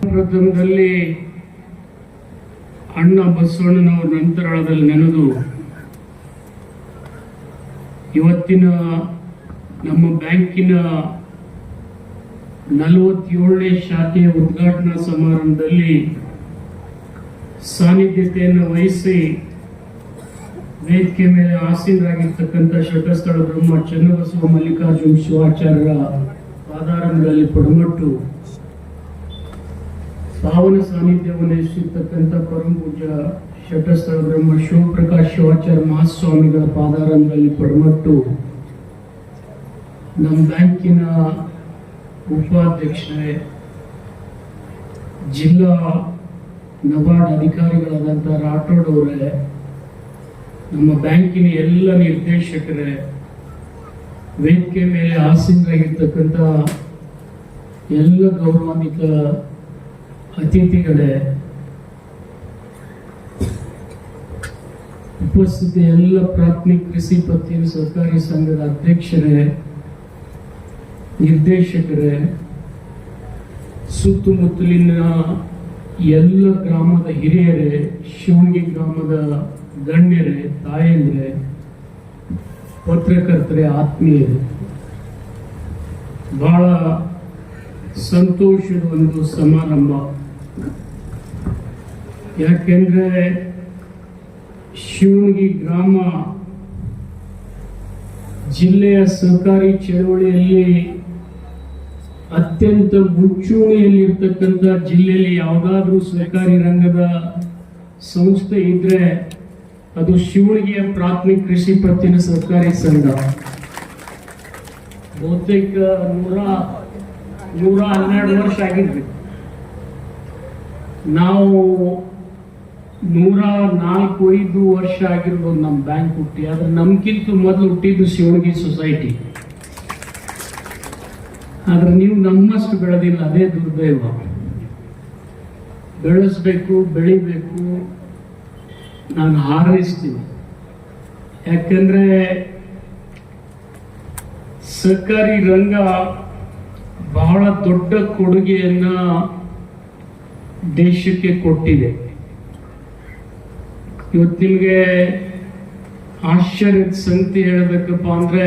ಪ್ರಥಮದಲ್ಲಿ ಅಣ್ಣ ಬಸವಣ್ಣನವರ ನಂತರದಲ್ಲಿ ನೆನೆದು ಇವತ್ತಿನ ನಮ್ಮ ಬ್ಯಾಂಕಿನ 47ನೇ ಶಾಖೆಯ ಉದ್ಘಾಟನಾ ಸಮಾರಂಭದಲ್ಲಿ ಸಾನ್ನಿಧ್ಯತೆಯನ್ನು ವಹಿಸಿ ವೇದಿಕೆ ಮೇಲೆ ಆಸೀನರಾಗಿರ್ತಕ್ಕಂಥ ಶಟಸ್ಥಳ ಬ್ರಹ್ಮ ಚನ್ನಬಸವ ಮಲ್ಲಿಕಾರ್ಜುನ ಶಿವಾಚಾರ್ಯರ ಪಾದಾರಗಳಲ್ಲಿ ಪಡಮಟ್ಟು ಪಾವನ ಸಾನ್ನಿಧ್ಯವನ್ನು ವಹಿಸಿರ್ತಕ್ಕಂಥ ಪರಮ ಪೂಜ್ಯ ಶಟಸ್ಥಳ ಬ್ರಹ್ಮ ಶಿವಪ್ರಕಾಶ್ ಶಿವಾಚಾರ್ಯ ಮಹಾಸ್ವಾಮಿಗಳ ಪಾದಾರಗಳಲ್ಲಿ ಪಡಮಟ್ಟು ನಮ್ಮ ಬ್ಯಾಂಕಿನ ಉಪಾಧ್ಯಕ್ಷರೇ, ಜಿಲ್ಲಾ ನಬಾರ್ಡ್ ಅಧಿಕಾರಿಗಳಾದಂಥ ರಾಠೋಡ್ ಅವರೇ, ನಮ್ಮ ಬ್ಯಾಂಕಿನ ಎಲ್ಲ ನಿರ್ದೇಶಕರೇ, ವೇದಿಕೆ ಮೇಲೆ ಆಸೀನರಾಗಿರ್ತಕ್ಕಂಥ ಎಲ್ಲ ಗೌರವಾನ್ವಿತ ಅತಿಥಿಗಳೇ, ಉಪಸ್ಥಿತ ಎಲ್ಲ ಪ್ರಾಥಮಿಕ ಕೃಷಿ ಪತ್ತಿನ ಸಹಕಾರಿ ಸಂಘದ ಅಧ್ಯಕ್ಷರೇ, ನಿರ್ದೇಶಕರೇ, ಸುತ್ತಮುತ್ತಲಿನ ಎಲ್ಲ ಗ್ರಾಮದ ಹಿರಿಯರೇ, ಶಿವಣಗಿ ಗ್ರಾಮದ ಗಣ್ಯರೇ, ತಾಯಂದ್ರೆ, ಪತ್ರಕರ್ತರೇ, ಆತ್ಮೀಯರೇ, ಬಹಳ ಸಂತೋಷದ ಒಂದು ಸಮಾರಂಭ. ಯಾಕೆಂದ್ರೆ ಶಿವಣಗಿ ಗ್ರಾಮ ಜಿಲ್ಲೆಯ ಸಹಕಾರಿ ಚಳವಳಿಯಲ್ಲಿ ಅತ್ಯಂತ ಮುಂಚೂಣಿಯಲ್ಲಿರ್ತಕ್ಕಂಥ ಜಿಲ್ಲೆಯಲ್ಲಿ ಯಾವುದಾದ್ರೂ ಸಹಕಾರಿ ರಂಗದ ಸಂಸ್ಥೆ ಇದ್ರೆ ಅದು ಶಿವಣಗಿಯ ಪ್ರಾಥಮಿಕ ಕೃಷಿ ಪತ್ತಿನ ಸಹಕಾರಿ ಸಂಘ. ಬಹುತೇಕ 112 ವರ್ಷ ಆಗಿದ್ವಿ. ನಾವು 104-5 ವರ್ಷ ಆಗಿರ್ಬೋದು ನಮ್ಮ ಬ್ಯಾಂಕ್ ಹುಟ್ಟಿ. ಆದ್ರೆ ನಮ್ಗಿಂತ ಮೊದಲು ಹುಟ್ಟಿದ್ದು ಶಿವಣಗಿ ಸೊಸೈಟಿ. ಆದ್ರೆ ನೀವು ನಮ್ಮಷ್ಟು ಬೆಳೆದಿಲ್ಲ, ಅದೇ ದುರ್ದೈವ. ಬೆಳೆಸ್ಬೇಕು, ಬೆಳಿಬೇಕು, ನಾನು ಹಾರೈಸ್ತೀನಿ. ಯಾಕಂದ್ರೆ ಸಹಕಾರಿ ರಂಗ ಬಹಳ ದೊಡ್ಡ ಕೊಡುಗೆಯನ್ನ ದೇಶಕ್ಕೆ ಕೊಟ್ಟಿದೆ. ಇವತ್ತು ನಿಮಗೆ ಆಶ್ಚರ್ಯದ ಸಂಗತಿ ಹೇಳಬೇಕಪ್ಪ ಅಂದ್ರೆ,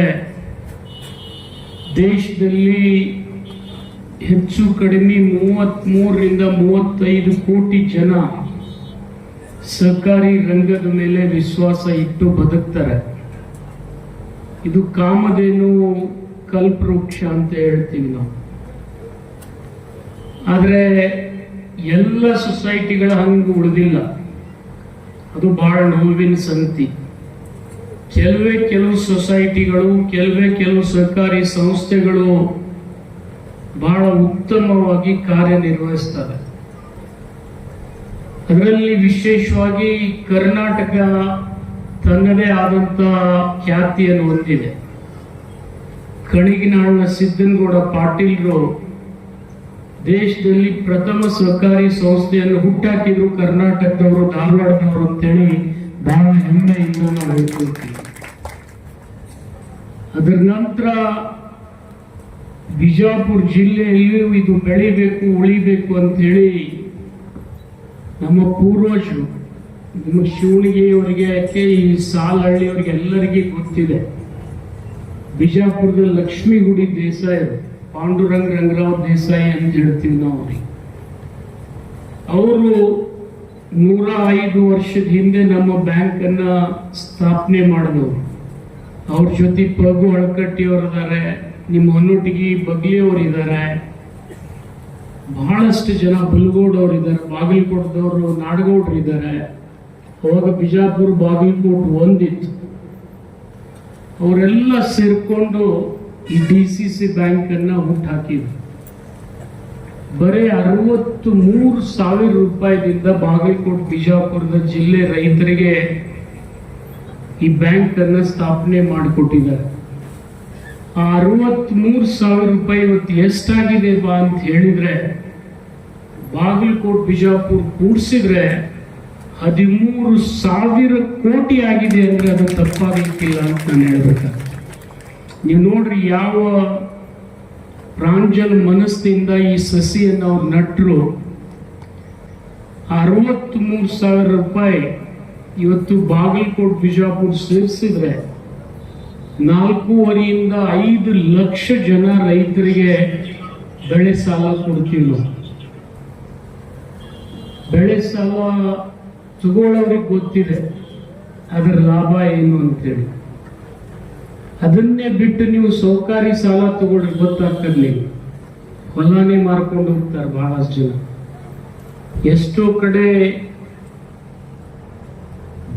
ದೇಶದಲ್ಲಿ ಹೆಚ್ಚು ಕಡಿಮೆ 33-35 ಕೋಟಿ ಜನ ಸಹಕಾರಿ ರಂಗದ ಮೇಲೆ ವಿಶ್ವಾಸ ಇಟ್ಟು ಬದುಕ್ತಾರೆ. ಇದು ಕಾಮಧೇನು ಕಲ್ಪವೃಕ್ಷ ಅಂತ ಹೇಳ್ತೀವಿ ನಾವು. ಆದ್ರೆ ಎಲ್ಲ ಸೊಸೈಟಿಗಳ ಹಂಗೆ ಉಳಿದಿಲ್ಲ. ಅದು ಬಹಳ ನೋವಿನ ಸಂಗತಿ. ಕೆಲವು ಸೊಸೈಟಿಗಳು, ಕೆಲವು ಸಹಕಾರಿ ಸಂಸ್ಥೆಗಳು ಬಹಳ ಉತ್ತಮವಾಗಿ ಕಾರ್ಯನಿರ್ವಹಿಸ್ತವೆ. ಅದರಲ್ಲಿ ವಿಶೇಷವಾಗಿ ಕರ್ನಾಟಕ ತನ್ನದೇ ಆದಂತ ಖ್ಯಾತಿಯನ್ನು ಹೊಂದಿದೆ. ಕಣಿಗಿನಾಳಿನ ಸಿದ್ದನಗೌಡ ಪಾಟೀಲ್ರು ದೇಶದಲ್ಲಿ ಪ್ರಥಮ ಸಹಕಾರಿ ಸಂಸ್ಥೆಯನ್ನು ಹುಟ್ಟಾಕಿದ್ರು ಕರ್ನಾಟಕದವರು, ಧಾರವಾಡದವರು ಅಂತೇಳಿ ಬಹಳ ಹೆಮ್ಮೆಯಿಂದ ನಾವು ಹೇಳ್ಕೊಳ್ತೀವಿ. ಅದರ ನಂತರ ಬಿಜಾಪುರ ಜಿಲ್ಲೆಯಲ್ಲಿಯೂ ಇದು ಬೆಳಿಬೇಕು, ಉಳಿಬೇಕು ಅಂತ ಹೇಳಿ ನಮ್ಮ ಪೂರ್ವಜರು, ನಿಮ್ಮ ಶಿವಣಗಿಯವರಿಗೆ, ಈ ಸಾಲಹಳ್ಳಿಯವರಿಗೆ ಎಲ್ಲರಿಗೆ ಗೊತ್ತಿದೆ. ಬಿಜಾಪುರದ ಲಕ್ಷ್ಮೀಗುಡಿ ದೇಸಾಯಿ, ಪಾಂಡುರಂಗ ರಂಗರಾವ್ ದೇಸಾಯಿ ಅಂತ ಹೇಳ್ತೀವಿ ನಾವು. ಅವರು 105 ವರ್ಷದ ಹಿಂದೆ ನಮ್ಮ ಬ್ಯಾಂಕ್ ಅನ್ನ ಸ್ಥಾಪನೆ ಮಾಡಿದವರು. ಅವ್ರ ಜೊತೆ ಪಗು ಹಳಕಟ್ಟಿಯವರು ಇದ್ದಾರೆ, ನಿಮ್ಮ ಹೊನ್ನೊಟ್ಟಿಗೆ ಬಗ್ಲಿಯವರು ಇದ್ದಾರೆ, ಬಹಳಷ್ಟು ಜನ ಬುಲ್ಗೋಡವ್ರು ಇದ್ದಾರೆ, ಬಾಗಲಕೋಟದವರು ನಾಡಗೌಡರು ಇದ್ದಾರೆ. ಅವಾಗ ಬಿಜಾಪುರ ಬಾಗಲಕೋಟ್ ಒಂದಿತ್ತು. ಅವರೆಲ್ಲ ಸೇರ್ಕೊಂಡು ಈ DCC ಬ್ಯಾಂಕ್ ಅನ್ನ ಹುಟ್ಟಾಕಿದ್ರು. ಬರೀ 63,000 ರೂಪಾಯಿದಿಂದ ಬಾಗಲಕೋಟ್ ಬಿಜಾಪುರದ ಜಿಲ್ಲೆ ರೈತರಿಗೆ ಈ ಬ್ಯಾಂಕ್ ಅನ್ನ ಸ್ಥಾಪನೆ ಮಾಡಿಕೊಟ್ಟಿದ್ದಾರೆ. ಆ 63,000 ರೂಪಾಯಿ ಇವತ್ತು ಎಷ್ಟಾಗಿದೆ ಬಾ ಅಂತ ಹೇಳಿದ್ರೆ, ಬಾಗಲಕೋಟ್ ಬಿಜಾಪುರ ಕೂಡಿಸಿದ್ರೆ 13,000 ಕೋಟಿ ಆಗಿದೆ ಅಂದ್ರೆ ಅದು ತಪ್ಪಾಗಲಿಕ್ಕಿಲ್ಲ ಅಂತ ನಾನು ಹೇಳ್ಬೇಕಾಗ್ತದೆ. ನೀವು ನೋಡ್ರಿ, ಯಾವ ಪ್ರಾಂಜಲ ಮನಸ್ಸಿನಿಂದ ಈ ಸಸಿಯನ್ನು ಅವ್ರು ನಟ್ರು. 63,000 ರೂಪಾಯಿ ಇವತ್ತು ಬಾಗಲಕೋಟ್ ಬಿಜಾಪುರ ಸೇರಿಸಿದ್ರೆ 4.5 ರಿಂದ 5 ಲಕ್ಷ ಜನ ರೈತರಿಗೆ ಬೆಳೆ ಸಾಲ ಕೊಡ್ತೀವಿ ನಾವು. ಬೆಳೆ ಸಾಲ ತಗೊಳ್ಳೋರಿಗೆ ಗೊತ್ತಿದೆ ಅದರ ಲಾಭ ಏನು ಅಂತೇಳಿ. ಅದನ್ನೇ ಬಿಟ್ಟು ನೀವು ಸೌಕಾರಿ ಸಾಲ ತಗೊಳ್ರಿ, ಗೊತ್ತಾಗ್ತಿರ್ಲಿಲ್ಲ. ಹೊಲನೇ ಮಾರ್ಕೊಂಡು ಹೋಗ್ತಾರೆ ಬಹಳಷ್ಟು ಜನ. ಎಷ್ಟೋ ಕಡೆ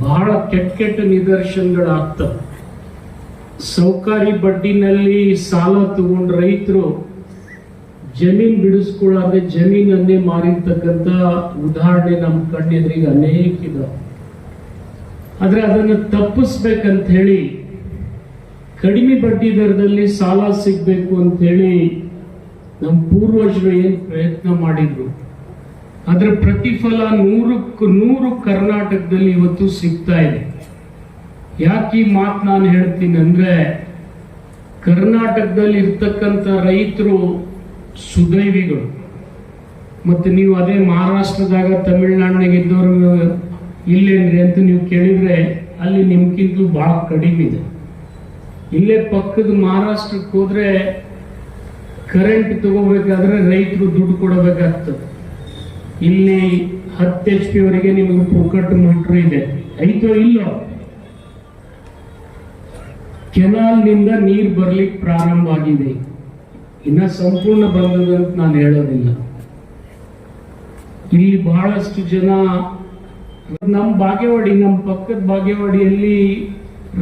ಬಹಳ ಕೆಟ್ಟ ನಿದರ್ಶನಗಳಾಗ್ತವೆ. ಸೌಕಾರಿ ಬಡ್ಡಿನಲ್ಲಿ ಸಾಲ ತಗೊಂಡು ರೈತರು ಜಮೀನ್ ಬಿಡಿಸ್ಕೊಳ್ಳಾದ್ರೆ ಜಮೀನನ್ನೇ ಮಾರಿರ್ತಕ್ಕಂಥ ಉದಾಹರಣೆ ನಮ್ಮ ಕಣ್ಣೆದುರಿಗೆ ಅನೇಕ ಇದಾವೆ. ಆದ್ರೆ ಅದನ್ನು ತಪ್ಪಿಸ್ಬೇಕಂತ ಹೇಳಿ ಕಡಿಮೆ ಬಡ್ಡಿ ದರದಲ್ಲಿ ಸಾಲ ಸಿಗ್ಬೇಕು ಅಂತ ಹೇಳಿ ನಮ್ಮ ಪೂರ್ವಜರು ಏನು ಪ್ರಯತ್ನ ಮಾಡಿದ್ರು, ಅದರ ಪ್ರತಿಫಲ 100ಕ್ಕೆ 100 ಕರ್ನಾಟಕದಲ್ಲಿ ಇವತ್ತು ಸಿಗ್ತಾ ಇದೆ. ಯಾಕೆ ಈ ಮಾತು ನಾನು ಹೇಳ್ತೀನಿ ಅಂದ್ರೆ, ಕರ್ನಾಟಕದಲ್ಲಿ ಇರ್ತಕ್ಕಂಥ ರೈತರು ಸುದೈವಿಗಳು. ಮತ್ತೆ ನೀವು ಅದೇ ಮಹಾರಾಷ್ಟ್ರದಾಗ ತಮಿಳುನಾಡಿನಾಗ ಇದ್ದವರು ಇಲ್ಲೇನ್ರಿ ಅಂತ ನೀವು ಕೇಳಿದ್ರೆ ಅಲ್ಲಿ ನಿಮ್ಗಿಂತಲೂ ಬಹಳ ಕಡಿಮೆ ಇದೆ. ಇಲ್ಲೇ ಪಕ್ಕದ ಮಹಾರಾಷ್ಟ್ರಕ್ಕೆ ಹೋದ್ರೆ ಕರೆಂಟ್ ತಗೋಬೇಕಾದ್ರೆ ರೈತರು ದುಡ್ಡು ಕೊಡಬೇಕಾಗ್ತದೆ. ಇಲ್ಲಿ 10 HP ವರೆಗೆ ನಿಮಗೆ ಪುಕ್ಕಟ್ಟು ಮೋಟ್ರ್ ಇದೆ, ಐತೋ ಇಲ್ಲೋ. ಕೆನಾಲ್ನಿಂದ ನೀರು ಬರ್ಲಿಕ್ಕೆ ಪ್ರಾರಂಭ ಆಗಿದೆ, ಇನ್ನ ಸಂಪೂರ್ಣ ಬಂದದಂತ ನಾನು ಹೇಳೋದಿಲ್ಲ. ಇಲ್ಲಿ ಬಹಳಷ್ಟು ಜನ ನಮ್ಮ ಬಾಗೇವಾಡಿ, ನಮ್ಮ ಪಕ್ಕದ ಬಾಗೇವಾಡಿಯಲ್ಲಿ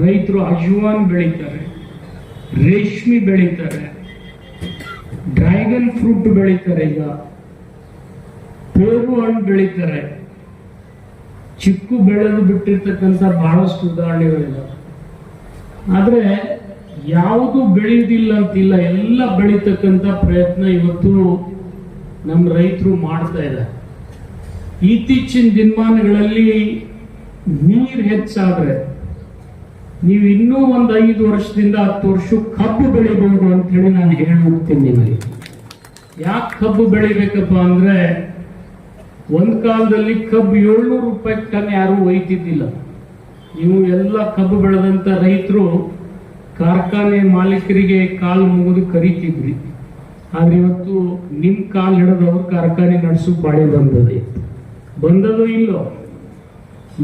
ರೈತರು ಅಜ್ವಾನ್ ಬೆಳೀತಾರೆ, ರೇಷ್ಮೆ ಬೆಳೀತಾರೆ, ಡ್ರ್ಯಾಗನ್ ಫ್ರೂಟ್ ಬೆಳೀತಾರೆ, ಈಗ ಪೇರು ಹಣ್ಣು ಬೆಳೀತಾರೆ. ಚಿಕ್ಕು ಬೆಳೆದು ಬಿಟ್ಟಿರ್ತಕ್ಕಂಥ ಬಹಳಷ್ಟು ಉದಾಹರಣೆಗಳಿವೆ. ಆದ್ರೆ ಯಾವುದು ಬೆಳೆಯುವುದಿಲ್ಲ ಅಂತಿಲ್ಲ, ಎಲ್ಲ ಬೆಳೀತಕ್ಕಂಥ ಪ್ರಯತ್ನ ಇವತ್ತು ನಮ್ಮ ರೈತರು ಮಾಡ್ತಾ ಇದ್ದಾರೆ. ಇತ್ತೀಚಿನ ದಿನಮಾನಗಳಲ್ಲಿ ನೀರು ಹೆಚ್ಚಾದ್ರೆ ನೀವು ಇನ್ನೂ ಒಂದು 5 ವರ್ಷದಿಂದ 10 ವರ್ಷ ಕಬ್ಬು ಬೆಳಿಬಹುದು ಅಂತ ಹೇಳಿ ನಾನು ಹೇಳಿ ಹೋಗ್ತೀನಿ ನಿಮಗೆ. ಯಾಕೆ ಕಬ್ಬು ಬೆಳಿಬೇಕಪ್ಪ ಅಂದ್ರೆ, ಒಂದ್ ಕಾಲದಲ್ಲಿ ಕಬ್ಬು 700 ರೂಪಾಯಿ ಟನ್ ಯಾರು ಒಯ್ತಿದ್ದಿಲ್ಲ. ನೀವು ಎಲ್ಲ ಕಬ್ಬು ಬೆಳೆದಂತ ರೈತರು ಕಾರ್ಖಾನೆ ಮಾಲೀಕರಿಗೆ ಕಾಲು ಮುಗಿದು ಕರೀತಿದ್ರಿ. ಆದ್ರೆ ಇವತ್ತು ನಿಮ್ ಕಾಲು ಹಿಡಿದು ಅವ್ರ ಕಾರ್ಖಾನೆ ನಡೆಸೋ ಬಾಳೆ ಬಂದದೋ ಇಲ್ಲೋ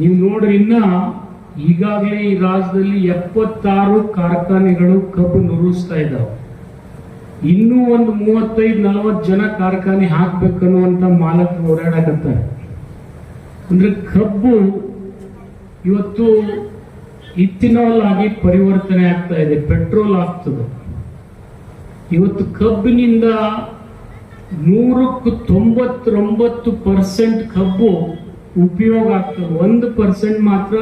ನೀವು ನೋಡ್ರಿ. ಇನ್ನ ಈಗಾಗಲೇ ಈ ರಾಜ್ಯದಲ್ಲಿ 76 ಕಾರ್ಖಾನೆಗಳು ಕಬ್ಬು ನುರಿಸ್ತಾ ಇದ್ದಾವೆ. ಇನ್ನೂ ಒಂದು 35-40 ಜನ ಕಾರ್ಖಾನೆ ಹಾಕ್ಬೇಕನ್ನುವಂತ ಮಾಲಕರು ಓಡಾಡಕತ್ತಾರೆ. ಅಂದ್ರೆ ಕಬ್ಬು ಇವತ್ತು ಇಥಿನಾಲ್ ಆಗಿ ಪರಿವರ್ತನೆ ಆಗ್ತಾ ಇದೆ, ಪೆಟ್ರೋಲ್ ಆಗ್ತದೆ. ಇವತ್ತು ಕಬ್ಬಿನಿಂದ 100ಕ್ಕೆ 99% ಕಬ್ಬು ಉಪಯೋಗ ಆಗ್ತದೆ, 1% ಮಾತ್ರ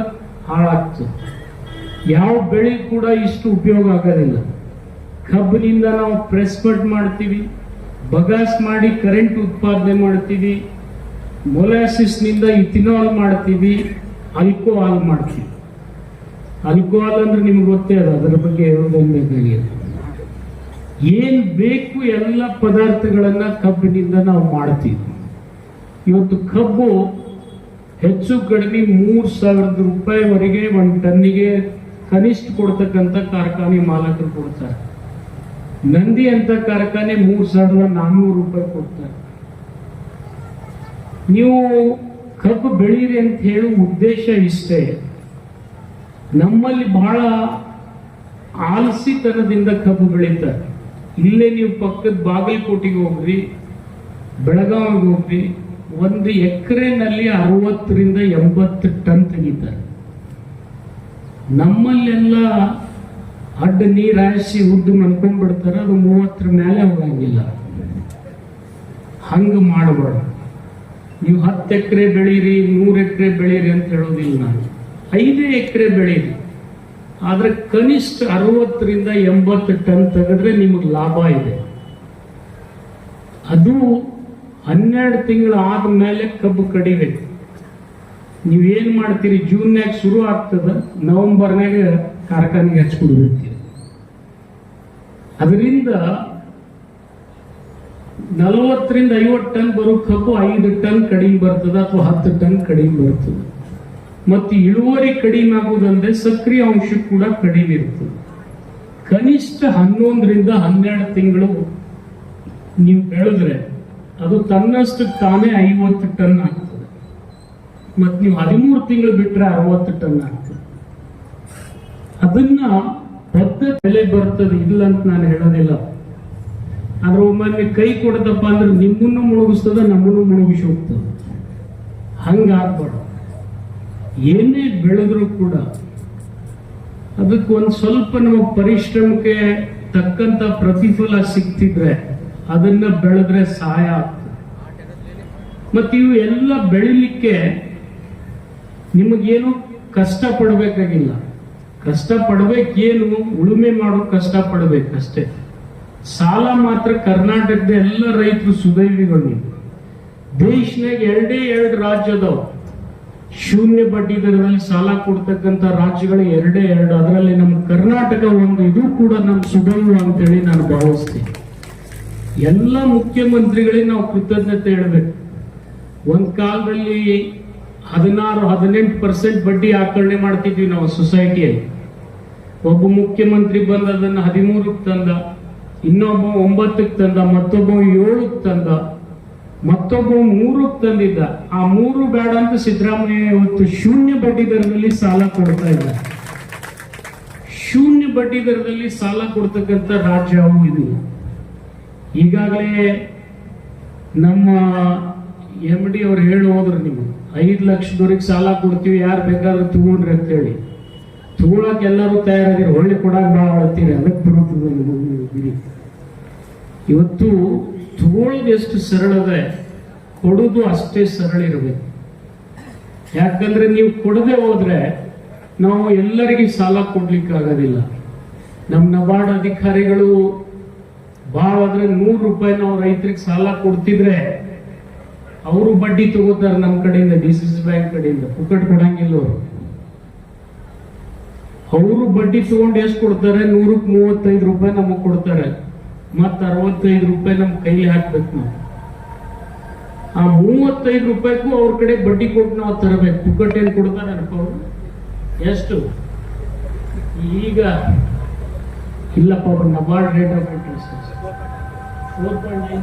ಹಾಳಾಗ್ತದೆ. ಯಾವ ಬೆಳೆ ಕೂಡ ಇಷ್ಟು ಉಪಯೋಗ ಆಗೋದಿಲ್ಲ. ಕಬ್ಬಿನಿಂದ ನಾವು ಪ್ರೆಸ್ ಮಡ್ ಮಾಡ್ತೀವಿ, ಬಗಾಸ್ ಮಾಡಿ ಕರೆಂಟ್ ಉತ್ಪಾದನೆ ಮಾಡ್ತೀವಿ, ಮೊಲಾಸಿಸ್ನಿಂದ ಇಥಿನಾಲ್ ಮಾಡ್ತೀವಿ, ಆಲ್ಕೋಹಾಲ್ ಮಾಡ್ತೀವಿ. ಆಲ್ಕೋಹಾಲ್ ಅಂದ್ರೆ ನಿಮ್ಗೆ ಗೊತ್ತೇ ಅದ, ಅದರ ಬಗ್ಗೆ ಹೇಳೋದೇನು ಬೇಕಾಗಿಲ್ಲ. ಏನ್ ಬೇಕು ಎಲ್ಲ ಪದಾರ್ಥಗಳನ್ನ ಕಬ್ಬಿನಿಂದ ನಾವು ಮಾಡ್ತೀವಿ. ಇವತ್ತು ಕಬ್ಬು ಹೆಚ್ಚು ಕಡಿಮೆ 3,000 ರೂಪಾಯಿವರೆಗೆ 1 ಟನ್ನಿಗೆ ಕನಿಷ್ಠ ಕೊಡ್ತಕ್ಕಂಥ ಕಾರ್ಖಾನೆ ಮಾಲಕರು ಕೊಡ್ತಾರೆ. ನಂದಿ ಅಂತ ಕಾರ್ಖಾನೆ 3,400 ರೂಪಾಯಿ ಕೊಡ್ತಾರೆ. ನೀವು ಕಬ್ಬು ಬೆಳೀರಿ ಅಂತ ಹೇಳುವ ಉದ್ದೇಶ ಇಷ್ಟೇ. ನಮ್ಮಲ್ಲಿ ಬಹಳ ಆಲಸಿತನದಿಂದ ಕಬ್ಬು ಬೆಳೀತಾರೆ. ಇಲ್ಲೇ ನೀವು ಪಕ್ಕದ ಬಾಗಲಕೋಟೆಗೆ ಹೋಗ್ರಿ, ಬೆಳಗಾವಿಗೆ ಹೋಗ್ರಿ, 1 ಎಕರೆನಲ್ಲಿ 60 ರಿಂದ 80 ಟನ್ ತೆಗಿತಾರೆ. ನಮ್ಮಲ್ಲೆಲ್ಲ ಅಡ್ಡ ನೀರು ಹಾಯಿಸಿ ಉದ್ದು ಮನ್ಕೊಂಡ್ಬಿಡ್ತಾರೆ, ಅದು 30 ಮೇಲೆ ಹೋಗಂಗಿಲ್ಲ. ಹಂಗ ಮಾಡಬಾರ್ದು. ನೀವು 10 ಎಕರೆ ಬೆಳೀರಿ, 100 ಎಕರೆ ಬೆಳೀರಿ ಅಂತ ಹೇಳೋದಿಲ್ಲ ನಾನು. 5 ಎಕರೆ ಬೆಳೀರಿ, ಆದ್ರೆ ಕನಿಷ್ಠ 60 ರಿಂದ 80 ಟನ್ ತೆಗೆದ್ರೆ ನಿಮಗೆ ಲಾಭ ಇದೆ. ಅದು 12 ತಿಂಗಳು ಆದ್ಮೇಲೆ ಕಬ್ಬು ಕಡಿಬೇಕು. ನೀವೇನ್ ಮಾಡ್ತೀರಿ, ಜೂನ್ಯಾಗ ಶುರು ಆಗ್ತದ, ನವೆಂಬರ್ನಾಗ ಕಾರ್ಖಾನೆಗೆ ಹಚ್ಕೊಡ್ಬಿಡ್ತೀರಿ. ಅದರಿಂದ 40 ರಿಂದ 50 ಟನ್ ಬರೋ ಕಬ್ಬು 5 ಟನ್ ಕಡಿಮೆ ಬರ್ತದ ಅಥವಾ 10 ಟನ್ ಕಡಿಮೆ ಬರ್ತದೆ. ಮತ್ತು ಇಳುವರಿ ಕಡಿಮೆ ಆಗುವುದಂದ್ರೆ ಸಕ್ರಿಯ ಅಂಶ ಕೂಡ ಕಡಿಮೆ ಇರ್ತದೆ. ಕನಿಷ್ಠ 11 ರಿಂದ 12 ತಿಂಗಳು ನೀವು ಬೆಳೆದ್ರೆ ಅದು ತನ್ನಷ್ಟು ತಾನೇ 50 ಟನ್ ಆಗ್ತದೆ. ಮತ್ತು ನೀವು 13 ತಿಂಗಳು ಬಿಟ್ರೆ 60 ಟನ್ ಆಗ್ತದೆ. ಅದನ್ನ ಪದ್ಧತಿ ಬೆಲೆ ಬರ್ತದೆ, ಇಲ್ಲ ಅಂತ ನಾನು ಹೇಳೋದಿಲ್ಲ. ಆದ್ರೆ ಒಮ್ಮೆ ಕೈ ಕೊಡದಪ್ಪ ಅಂದ್ರೆ ನಿಮ್ಮನ್ನು ಮುಳುಗಿಸ್ತದ, ನಮ್ಮನ್ನು ಮುಳುಗಿಸಿ ಹೋಗ್ತದೆ. ಹಂಗಾಗ್ಬಾರ್ದು. ಏನೇ ಬೆಳೆದ್ರು ಕೂಡ ಅದಕ್ಕೆ ಒಂದು ಸ್ವಲ್ಪ ನಮ್ಮ ಪರಿಶ್ರಮಕ್ಕೆ ತಕ್ಕಂತ ಪ್ರತಿಫಲ ಸಿಗ್ತಿದ್ರೆ ಅದನ್ನ ಬೆಳೆದ್ರೆ ಸಹಾಯ ಆಗ್ತದೆ. ಮತ್ತೆ ಇವು ಎಲ್ಲ ಬೆಳಿಲಿಕ್ಕೆ ನಿಮಗೇನು ಕಷ್ಟ ಪಡಬೇಕಾಗಿಲ್ಲ. ಕಷ್ಟ ಪಡ್ಬೇಕೇನು, ಉಳುಮೆ ಮಾಡೋ ಕಷ್ಟ ಪಡ್ಬೇಕಷ್ಟೇ. ಸಾಲ ಮಾತ್ರ ಕರ್ನಾಟಕದ ಎಲ್ಲ ರೈತರು ಸುದೈವಿಗಳು. ದೇಶನಾಗ 2 ರಾಜ್ಯ ಅದಾವ ಶೂನ್ಯ ಬಡ್ಡಿ ದರದಲ್ಲಿ ಸಾಲ ಕೊಡ್ತಕ್ಕಂಥ ರಾಜ್ಯಗಳು 2. ಅದರಲ್ಲಿ ನಮ್ಮ ಕರ್ನಾಟಕ ಒಂದು. ಇದು ಕೂಡ ನಮ್ಮ ಸುದೈವ ಅಂತೇಳಿ ನಾನು ಭಾವಿಸ್ತೀನಿ. ಎಲ್ಲ ಮುಖ್ಯಮಂತ್ರಿಗಳಿಗೆ ನಾವು ಕೃತಜ್ಞತೆ ಹೇಳ್ಬೇಕು. ಒಂದ್ ಕಾಲದಲ್ಲಿ 16-18% ಬಡ್ಡಿ ಆಕರಣೆ ಮಾಡ್ತಿದ್ವಿ ನಾವು ಸೊಸೈಟಿಯಲ್ಲಿ. ಒಬ್ಬ ಮುಖ್ಯಮಂತ್ರಿ ಬಂದ ಅದನ್ನ 13ಕ್ಕೆ ತಂದ, ಇನ್ನೊಬ್ಬ 9ಕ್ಕೆ ತಂದ, ಮತ್ತೊಬ್ಬ 7ಕ್ಕೆ ತಂದ, ಮತ್ತೊಬ್ಬ 3ಕ್ಕೆ ತಂದಿದ್ದ. ಆ 3 ಬೇಡ ಅಂತ ಸಿದ್ದರಾಮಯ್ಯ ಇವತ್ತು ಶೂನ್ಯ ಬಡ್ಡಿ ದರದಲ್ಲಿ ಸಾಲ ಕೊಡ್ತಾ ಇದ್ದ. ಶೂನ್ಯ ಬಡ್ಡಿ ದರದಲ್ಲಿ ಸಾಲ ಕೊಡ್ತಕ್ಕಂಥ ರಾಜ್ಯ ಅವು ಇದು. ಈಗಾಗಲೇ ನಮ್ಮ MD ಅವ್ರು ಹೇಳಿ ಹೋದ್ರು, ನೀವು 5 ಲಕ್ಷದವರೆಗೆ ಸಾಲ ಕೊಡ್ತೀವಿ, ಯಾರು ಬೇಕಾದ್ರೂ ತಗೊಂಡ್ರಿ ಅಂತ ಹೇಳಿ. ತಗೊಳಕ್ ಎಲ್ಲರೂ ತಯಾರಾಗಿರೋ, ಒಳ್ಳೆ ಕೊಡಕ್ ಭಾಳ ಅಳ್ತೀರಿ, ಅದಕ್ಕೆ ಬರುತ್ತದೆ. ಇವತ್ತು ತಗೊಳ್ಳೋದು ಎಷ್ಟು ಸರಳದೆ, ಕೊಡೋದು ಅಷ್ಟೇ ಸರಳ ಇರಬೇಕು. ಯಾಕಂದ್ರೆ ನೀವು ಕೊಡದೆ ಹೋದ್ರೆ ನಾವು ಎಲ್ಲರಿಗೆ ಸಾಲ ಕೊಡ್ಲಿಕ್ಕೆ ಆಗೋದಿಲ್ಲ. ನಮ್ಮ ನಬಾರ್ಡ್ ಅಧಿಕಾರಿಗಳು ಭಾಳ ಆದ್ರೆ 100 ರೂಪಾಯಿ ನಾವು ರೈತರಿಗೆ ಸಾಲ ಕೊಡ್ತಿದ್ರೆ ಅವರು ಬಡ್ಡಿ ತಗೋತಾರೆ ನಮ್ಮ ಕಡೆಯಿಂದ, DCC ಬ್ಯಾಂಕ್ ಕಡೆಯಿಂದ. ಪುಕ್ಕಟ್ ಕೊಡಂಗಿಲ್ಲ ಅವರು ಬಡ್ಡಿ ತಗೊಂಡು ಎಷ್ಟು ಕೊಡ್ತಾರೆ? 100ಕ್ಕೆ 35 ರೂಪಾಯಿ ನಮಗೆ ಕೊಡ್ತಾರೆ. ಮತ್ತ 65 ರೂಪಾಯಿ ನಮ್ಮ ಕೈಲಿ ಹಾಕ್ಬೇಕು ನಾವು. ಆ 35 ರೂಪಾಯಿಗೂ ಅವ್ರ ಕಡೆ ಬಡ್ಡಿ ಕೊಟ್ಟು ನಾವು ತರಬೇಕು. ಪುಕ್ಕಟ್ ಏನ್ ಕೊಡ್ತಾರೆ ಅವರು? ಎಷ್ಟು ಈಗ ಇಲ್ಲಪ್ಪ, ನಬಾರ್ಡ್ ರೇಟ್ ಆಫ್ ಇಂಟ್ರೆಸ್ಟ್ 4.9.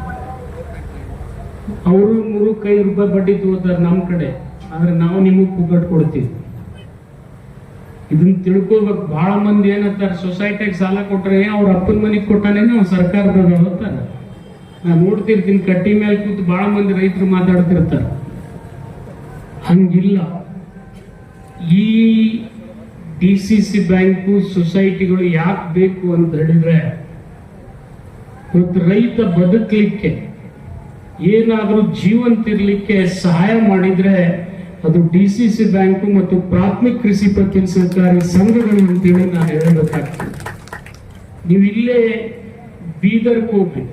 ಅವರು 105 ರೂಪಾಯಿ ಬಡ್ಡಿ ತಗೋತಾರೆ ನಮ್ಮ ಕಡೆ. ಆದ್ರೆ ನಾವು ನಿಮಗೆ ಪುಕ್ಕಟ್ ಕೊಡ್ತೀವಿ. ಇದನ್ನ ತಿಳ್ಕೋಬೇಕು. ಬಹಳ ಮಂದಿ ಏನಂತಾರೆ, ಸೊಸೈಟಿಗೆ ಸಾಲ ಕೊಟ್ರೆ ಅವ್ರ ಅಪ್ಪನ ಮನೆಗೆ ಕೊಟ್ಟಾನೆ ಅವ್ನು ಸರ್ಕಾರದ ಅಂತಾರೆ. ನಾನು ನೋಡ್ತಿರ್ತೀನಿ, ಕಟ್ಟಿ ಮೇಲೆ ಕೂತು ಬಹಳ ಮಂದಿ ರೈತರು ಮಾತಾಡ್ತಿರ್ತಾರೆ. ಹಂಗಿಲ್ಲ. ಈ DCC ಬ್ಯಾಂಕು ಸೊಸೈಟಿಗಳು ಯಾಕೆ ಬೇಕು ಅಂತ ಹೇಳಿದ್ರೆ, ಇವತ್ತು ರೈತ ಬದುಕಲಿಕ್ಕೆ, ಏನಾದರೂ ಜೀವಂತಿರ್ಲಿಕ್ಕೆ ಸಹಾಯ ಮಾಡಿದ್ರೆ ಅದು DCC ಬ್ಯಾಂಕು ಮತ್ತು ಪ್ರಾಥಮಿಕ ಕೃಷಿ ಪತ್ತಿನ ಸಹಕಾರಿ ಸಂಘಗಳು ಅಂತೇಳಿ ನಾನು ಹೇಳಬೇಕಾಗ್ತದೆ. ನೀವು ಇಲ್ಲೇ ಬೀದರ್ಗೆ ಹೋಗ್ರಿ,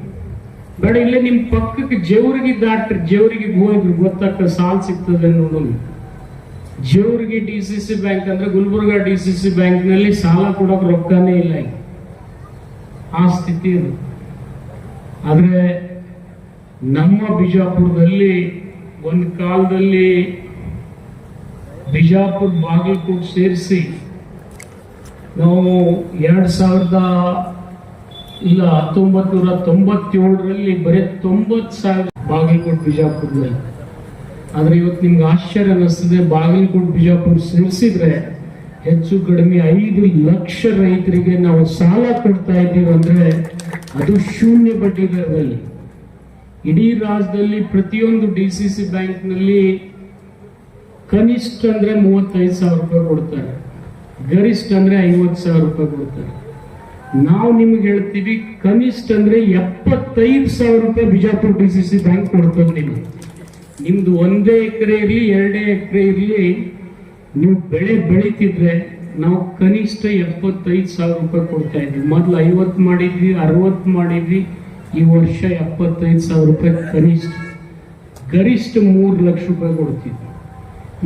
ಬೇಡ ಇಲ್ಲೇ ನಿಮ್ಮ ಪಕ್ಕಕ್ಕೆ ಜೇವರ್ಗಿ ದಾಟ್ರಿ, ಜೇವರ್ಗಿ ಹೋಗ್ರಿ, ಗೊತ್ತಾಗ್ತದೆ ಸಾಲ ಸಿಗ್ತದೆ ನೋಡೋಣ. ಜೇವರ್ಗಿ DCC ಬ್ಯಾಂಕ್ ಅಂದ್ರೆ ಗುಲ್ಬರ್ಗಾ DCC ಬ್ಯಾಂಕ್ ನಲ್ಲಿ ಸಾಲ ಕೊಡೋಕೆ ರೊಕ್ಕನೇ ಇಲ್ಲ. ಆ ಸ್ಥಿತಿ ಇದು. ಆದ್ರೆ ನಮ್ಮ ಬಿಜಾಪುರದಲ್ಲಿ ಒಂದು ಕಾಲದಲ್ಲಿ ಬಿಜಾಪುರ ಬಾಗಲಕೋಟೆ ಸೇರಿಸಿ ನಾವು 1997ರಲ್ಲಿ ಬರೀ 90,000 ಬಾಗಲಕೋಟೆ ಬಿಜಾಪುರದಲ್ಲಿ. ಆದ್ರೆ ಇವತ್ತು ನಿಮ್ಗೆ ಆಶ್ಚರ್ಯ ಅನಿಸ್ತದೆ, ಬಾಗಲಕೋಟೆ ಬಿಜಾಪುರ ಸೇರಿಸಿದ್ರೆ ಹೆಚ್ಚು ಕಡಿಮೆ 5 ಲಕ್ಷ ರೈತರಿಗೆ ನಾವು ಸಾಲ ಕೊಡ್ತಾ ಇದ್ದೀವಿ. ಅಂದ್ರೆ ಅದು ಶೂನ್ಯ ಬಡ್ಡಿ ದರದಲ್ಲಿ. ಇಡೀ ರಾಜ್ಯದಲ್ಲಿ ಪ್ರತಿಯೊಂದು DCC ಬ್ಯಾಂಕ್ ನಲ್ಲಿ ಕನಿಷ್ಠ ಅಂದ್ರೆ 35,000 ರೂಪಾಯಿ ಕೊಡ್ತಾರೆ, ಗರಿಷ್ಠ ಅಂದ್ರೆ 50,000 ರೂಪಾಯಿ ಕೊಡ್ತಾರೆ. ನಾವು ನಿಮ್ಗೆ ಹೇಳ್ತೀವಿ, ಕನಿಷ್ಠ ಅಂದ್ರೆ 75,000 ರೂಪಾಯಿ ಬಿಜಾಪುರ DCC ಬ್ಯಾಂಕ್ ಕೊಡ್ತದೆ. ನಿಮ್ದು 1 ಎಕರೆ ಇರಲಿ 2 ಎಕರೆ ಇರಲಿ, ನೀವು ಬೆಳೆ ಬೆಳೀತಿದ್ರೆ ನಾವು ಕನಿಷ್ಠ 75,000 ರೂಪಾಯಿ ಕೊಡ್ತಾ ಇದ್ವಿ. ಮೊದಲು 50 ಮಾಡಿದ್ವಿ, 60 ಮಾಡಿದ್ವಿ. ಈ ವರ್ಷ 75,000 ರೂಪಾಯಿ ಕನಿಷ್ಠ. ಗರಿಷ್ಠ 3 ಲಕ್ಷ ರೂಪಾಯಿ ಕೊಡ್ತಿದ್ವಿ.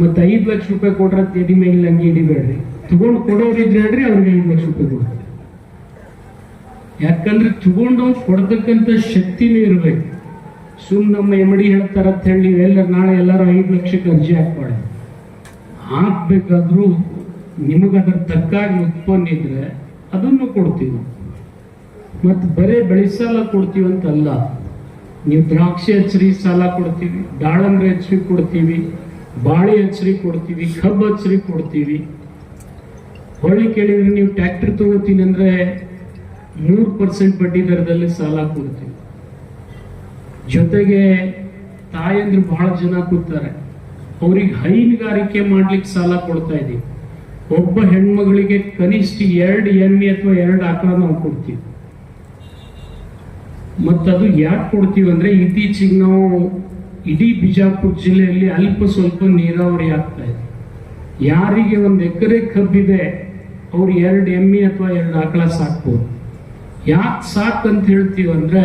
ಮತ್ತೆ 5 ಲಕ್ಷ ರೂಪಾಯಿ ಕೊಟ್ರೆ ಎಡಿ ಮೇಲೆ ಹಂಗೆ ಹಿಡಿಬೇಡ್ರಿ, ತಗೊಂಡು ಕೊಡೋರಿದ್ರೆ ಹೇಳ್ರಿ, ಅವ್ರಿಗೆ 5 ಲಕ್ಷ ರೂಪಾಯಿ ಕೊಡ್ತೀವಿ. ಯಾಕಂದ್ರೆ ತಗೊಂಡು ಕೊಡ್ತಕ್ಕಂಥ ಶಕ್ತಿನೂ ಇರಬೇಕು. ನಮ್ಮ ಎಮಡಿ ಹೇಳ್ತಾರ ಅಂತ ಹೇಳಿ ನೀವೆಲ್ಲರೂ ನಾಳೆ ಎಲ್ಲರೂ 5 ಲಕ್ಷಕ್ಕೆ ಅರ್ಜಿ ಹಾಕ್ಬಾರ್ದು. ಹಾಕ್ಬೇಕಾದ್ರೂ ನಿಮಗದ್ರ ತಕ್ಕಾಗಿ ಉತ್ಪನ್ನ ಇದ್ರೆ ಅದನ್ನು ಕೊಡ್ತೀವಿ. ಮತ್ತು ಬರೇ ಬೆಳೆ ಸಾಲ ಕೊಡ್ತೀವಿ ಅಂತಲ್ಲ, ನೀವು ದ್ರಾಕ್ಷಿ ಹಚ್ಚರಿ ಸಾಲ ಕೊಡ್ತೀವಿ, ದಾಳಂಬ್ರಿ ಹಚ್ಚರಿ ಕೊಡ್ತೀವಿ, ಬಾಳೆ ಹಚ್ಚರಿ ಕೊಡ್ತೀವಿ, ಕಬ್ಬು ಹಚ್ಚರಿ ಕೊಡ್ತೀವಿ. ಹೊಳ್ಳಿ ಕೇಳಿದ್ರೆ ನೀವು ಟ್ರ್ಯಾಕ್ಟರ್ ತಗೋತೀನಿ ಅಂದ್ರೆ 3% ಬಡ್ಡಿ ದರದಲ್ಲಿ ಸಾಲ ಕೊಡ್ತೀವಿ. ಜೊತೆಗೆ ತಾಯಂದ್ರು ಬಹಳ ಜನ ಕೂತಾರೆ, ಅವ್ರಿಗೆ ಹೈನುಗಾರಿಕೆ ಮಾಡ್ಲಿಕ್ಕೆ ಸಾಲ ಕೊಡ್ತಾ ಇದ್ದೀವಿ. ಒಬ್ಬ ಹೆಣ್ಮಗಳಿಗೆ ಕನಿಷ್ಠ 2 ಎಮ್ಮೆ ಅಥವಾ 2 ಆಕಳ ನಾವು ಕೊಡ್ತೀವಿ. ಮತ್ತದು ಯಾಕೆ ಕೊಡ್ತೀವಿ ಅಂದ್ರೆ ಇತ್ತೀಚೆಗೆ ನಾವು ಇಡೀ ಬಿಜಾಪುರ ಜಿಲ್ಲೆಯಲ್ಲಿ ಅಲ್ಪ ಸ್ವಲ್ಪ ನೀರಾವರಿ ಆಗ್ತಾ ಇದೆ. ಯಾರಿಗೆ 1 ಎಕರೆ ಕಬ್ಬಿದೆ ಅವ್ರು 2 ಎಮ್ಮೆ ಅಥವಾ 2 ಆಕಳ ಸಾಕ್ಬೋದು. ಯಾಕೆ ಸಾಕಂತ ಹೇಳ್ತೀವಿ ಅಂದ್ರೆ